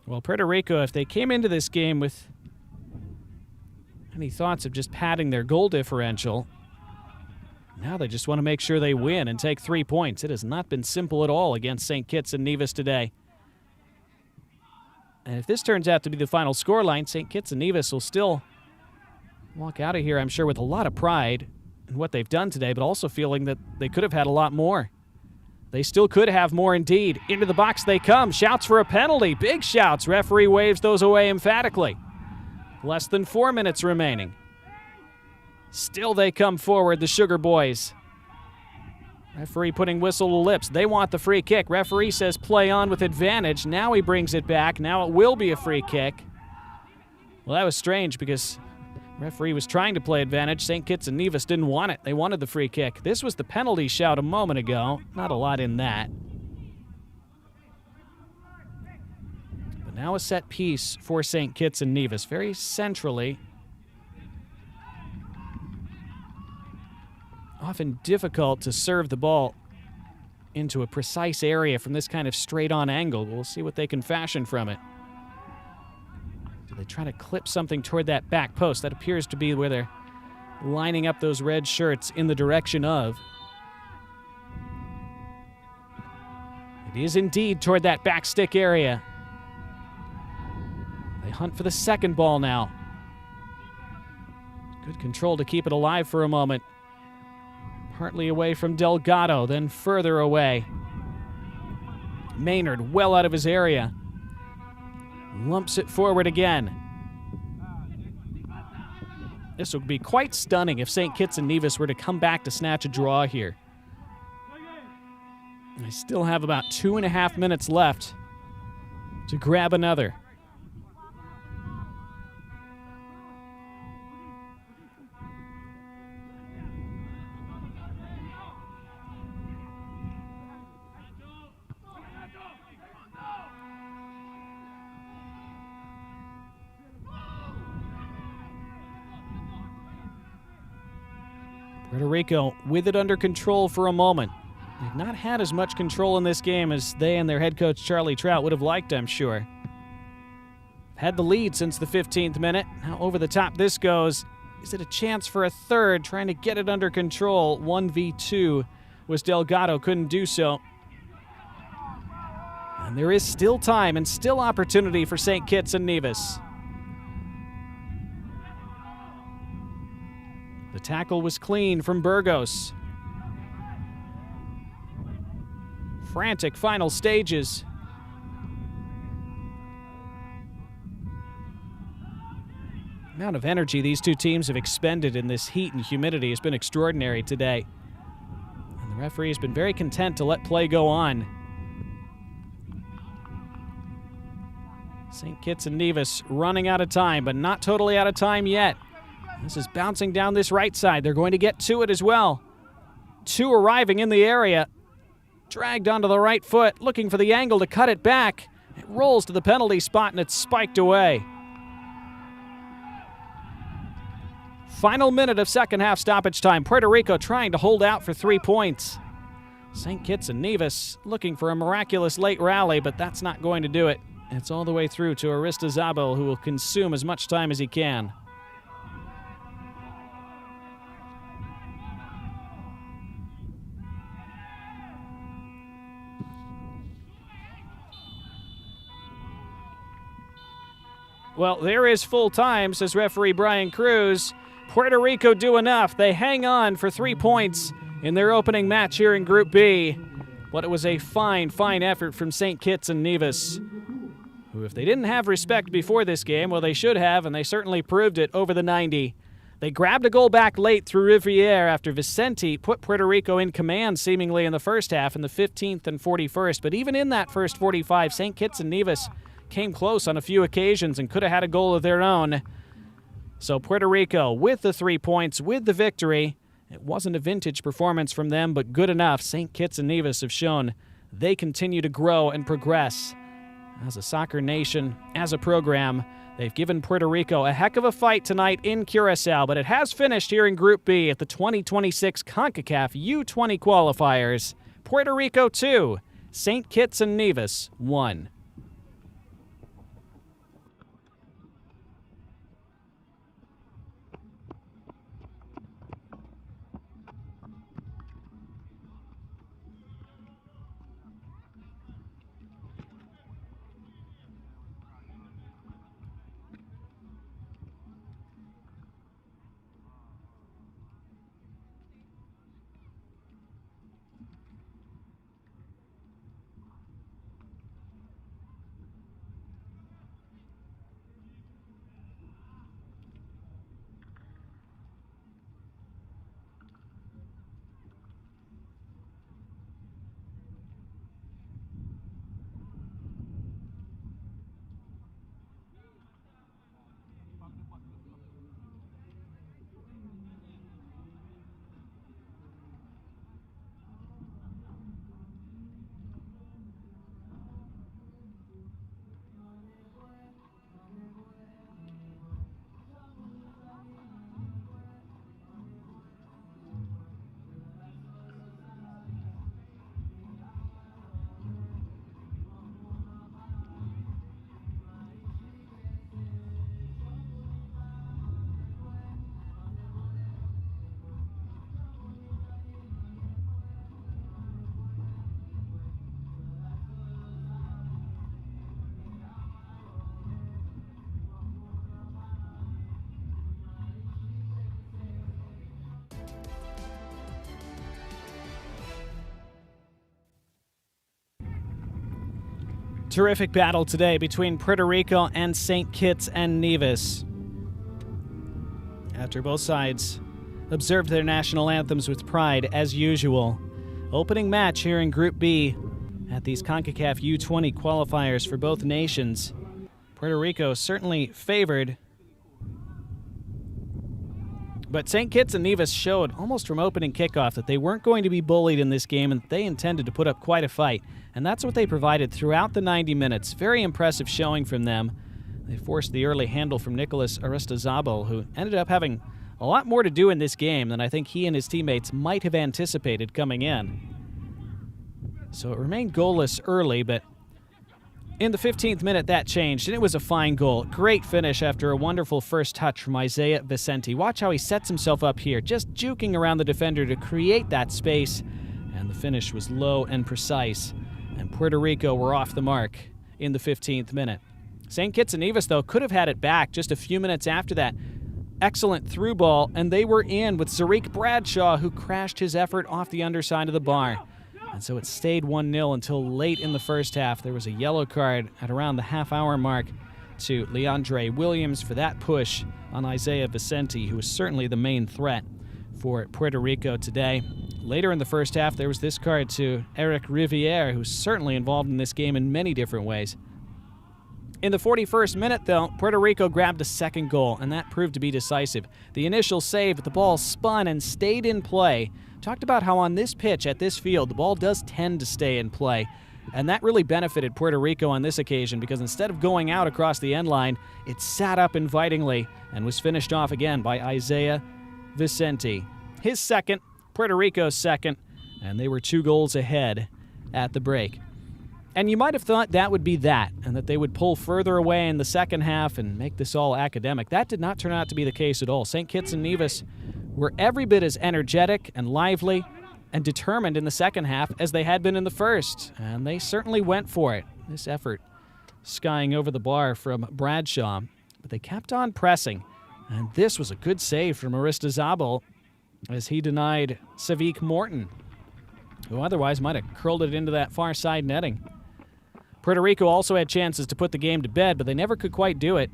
Well, Puerto Rico, if they came into this game with any thoughts of just padding their goal differential, now they just want to make sure they win and take 3 points. It has not been simple at all against St. Kitts and Nevis today. And if this turns out to be the final scoreline, St. Kitts and Nevis will still walk out of here, I'm sure, with a lot of pride in what they've done today, but also feeling that they could have had a lot more. They still could have more indeed. Into the box they come. Shouts for a penalty. Big shouts. Referee waves those away emphatically. Less than 4 minutes remaining. Still they come forward, the Sugar Boys. Referee putting whistle to lips. They want the free kick. Referee says play on with advantage. Now he brings it back. Now it will be a free kick. Well, that was strange because referee was trying to play advantage. St. Kitts and Nevis didn't want it. They wanted the free kick. This was the penalty shout a moment ago. Not a lot in that. But now a set piece for St. Kitts and Nevis. Very centrally. Often difficult to serve the ball into a precise area from this kind of straight-on angle. We'll see what they can fashion from it. They try to clip something toward that back post. That appears to be where they're lining up those red shirts in the direction of. It is indeed toward that back stick area. They hunt for the second ball now. Good control to keep it alive for a moment. Partly away from Delgado, then further away. Maynard well out of his area. Lumps it forward again. This would be quite stunning if St. Kitts and Nevis were to come back to snatch a draw here. They still have about 2.5 minutes left to grab another. Puerto Rico with it under control for a moment. They've not had as much control in this game as they and their head coach Charlie Trout would have liked, I'm sure. Had the lead since the 15th minute. How over the top this goes. Is it a chance for a third? Trying to get it under control. 1v2 was Delgado, couldn't do so. And there is still time and still opportunity for St. Kitts and Nevis. The tackle was clean from Burgos. Frantic final stages. The amount of energy these two teams have expended in this heat and humidity has been extraordinary today. And The referee has been very content to let play go on. St. Kitts and Nevis running out of time, but not totally out of time yet. This is bouncing down this right side. They're going to get to it as well. Two arriving in the area. Dragged onto the right foot, looking for the angle to cut it back. It rolls to the penalty spot and it's spiked away. Final minute of second half stoppage time. Puerto Rico trying to hold out for 3 points. St. Kitts and Nevis looking for a miraculous late rally, but that's not going to do it. It's all the way through to Aristizabal, who will consume as much time as he can. Well, there is full time, says referee Brian Cruz. Puerto Rico do enough. They hang on for 3 points in their opening match here in Group B. But it was a fine, fine effort from St. Kitts and Nevis, who, if they didn't have respect before this game, well, they should have, and they certainly proved it over the 90. They grabbed a goal back late through Riviere after Vicente put Puerto Rico in command seemingly in the first half in the 15th and 41st. But even in that first 45, St. Kitts and Nevis came close on a few occasions and could have had a goal of their own. So Puerto Rico with the 3 points, with the victory. It wasn't a vintage performance from them, but good enough. St. Kitts and Nevis have shown they continue to grow and progress as a soccer nation, as a program. They've given Puerto Rico a heck of a fight tonight in Curacao, but it has finished here in Group B at the 2026 Concacaf U20 qualifiers. Puerto Rico 2, St. Kitts and Nevis 1. Terrific battle today between Puerto Rico and St. Kitts and Nevis. After both sides observed their national anthems with pride, as usual. Opening match here in Group B at these CONCACAF U20 qualifiers for both nations. Puerto Rico certainly favored, but St. Kitts and Nevis showed almost from opening kickoff that they weren't going to be bullied in this game and they intended to put up quite a fight. And that's what they provided throughout the 90 minutes. Very impressive showing from them. They forced the early handle from Nicolas Aristizabal, who ended up having a lot more to do in this game than I think he and his teammates might have anticipated coming in. So it remained goalless early, but in the 15th minute that changed, and it was a fine goal. Great finish after a wonderful first touch from Isaiah Vicente. Watch how he sets himself up here, just juking around the defender to create that space, and the finish was low and precise. And Puerto Rico were off the mark in the 15th minute. St. Kitts and Nevis, though, could have had it back just a few minutes after that. Excellent through ball, and they were in with Zarik Bradshaw, who crashed his effort off the underside of the bar. And so it stayed 1-0 until late in the first half. There was a yellow card at around the half-hour mark to Leandre Williams for that push on Isaiah Vicente, who was certainly the main threat for Puerto Rico today. Later in the first half, there was this card to Eric Riviere, who's certainly involved in this game in many different ways. In the 41st minute, though, Puerto Rico grabbed a second goal, and that proved to be decisive. The initial save, but the ball spun and stayed in play. Talked about how on this pitch, at this field, the ball does tend to stay in play. And that really benefited Puerto Rico on this occasion because instead of going out across the end line, it sat up invitingly and was finished off again by Isaiah Vicente. His second, Puerto Rico's second, and they were 2 goals ahead at the break. And you might have thought that would be that, and that they would pull further away in the second half and make this all academic. That did not turn out to be the case at all. St. Kitts and Nevis were every bit as energetic and lively and determined in the second half as they had been in the first, and they certainly went for it. This effort skying over the bar from Bradshaw, but they kept on pressing, and this was a good save from Aristizabal as he denied Savik Morton, who otherwise might have curled it into that far side netting. Puerto Rico also had chances to put the game to bed, but they never could quite do it.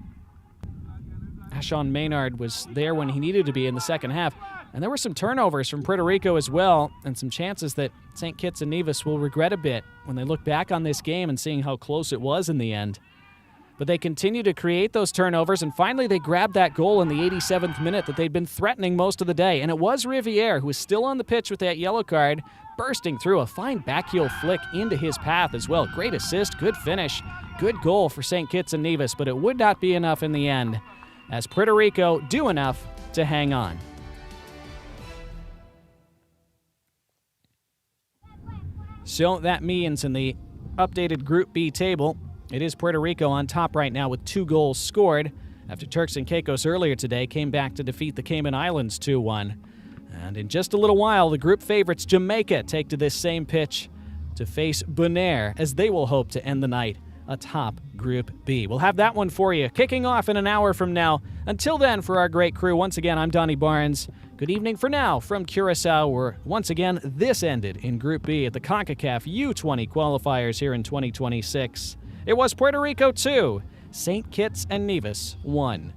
Ashon Maynard was there when he needed to be in the second half, and there were some turnovers from Puerto Rico as well, and some chances that St. Kitts and Nevis will regret a bit when they look back on this game and seeing how close it was in the end. But they continue to create those turnovers, and finally they grabbed that goal in the 87th minute that they'd been threatening most of the day, and it was Riviere, who was still on the pitch with that yellow card, bursting through a fine backheel flick into his path as well. Great assist, good finish, good goal for St. Kitts and Nevis, but it would not be enough in the end, as Puerto Rico do enough to hang on. So that means in the updated Group B table, it is Puerto Rico on top right now with 2 goals scored after Turks and Caicos earlier today came back to defeat the Cayman Islands 2-1. And in just a little while, the group favorites Jamaica take to this same pitch to face Bonaire as they will hope to end the night atop Group B. We'll have that one for you kicking off in an hour from now. Until then, for our great crew, once again, I'm Donnie Barnes. Good evening for now from Curacao, where once again this ended in Group B at the Concacaf U20 qualifiers here in 2026. It was Puerto Rico 2, St. Kitts and Nevis 1.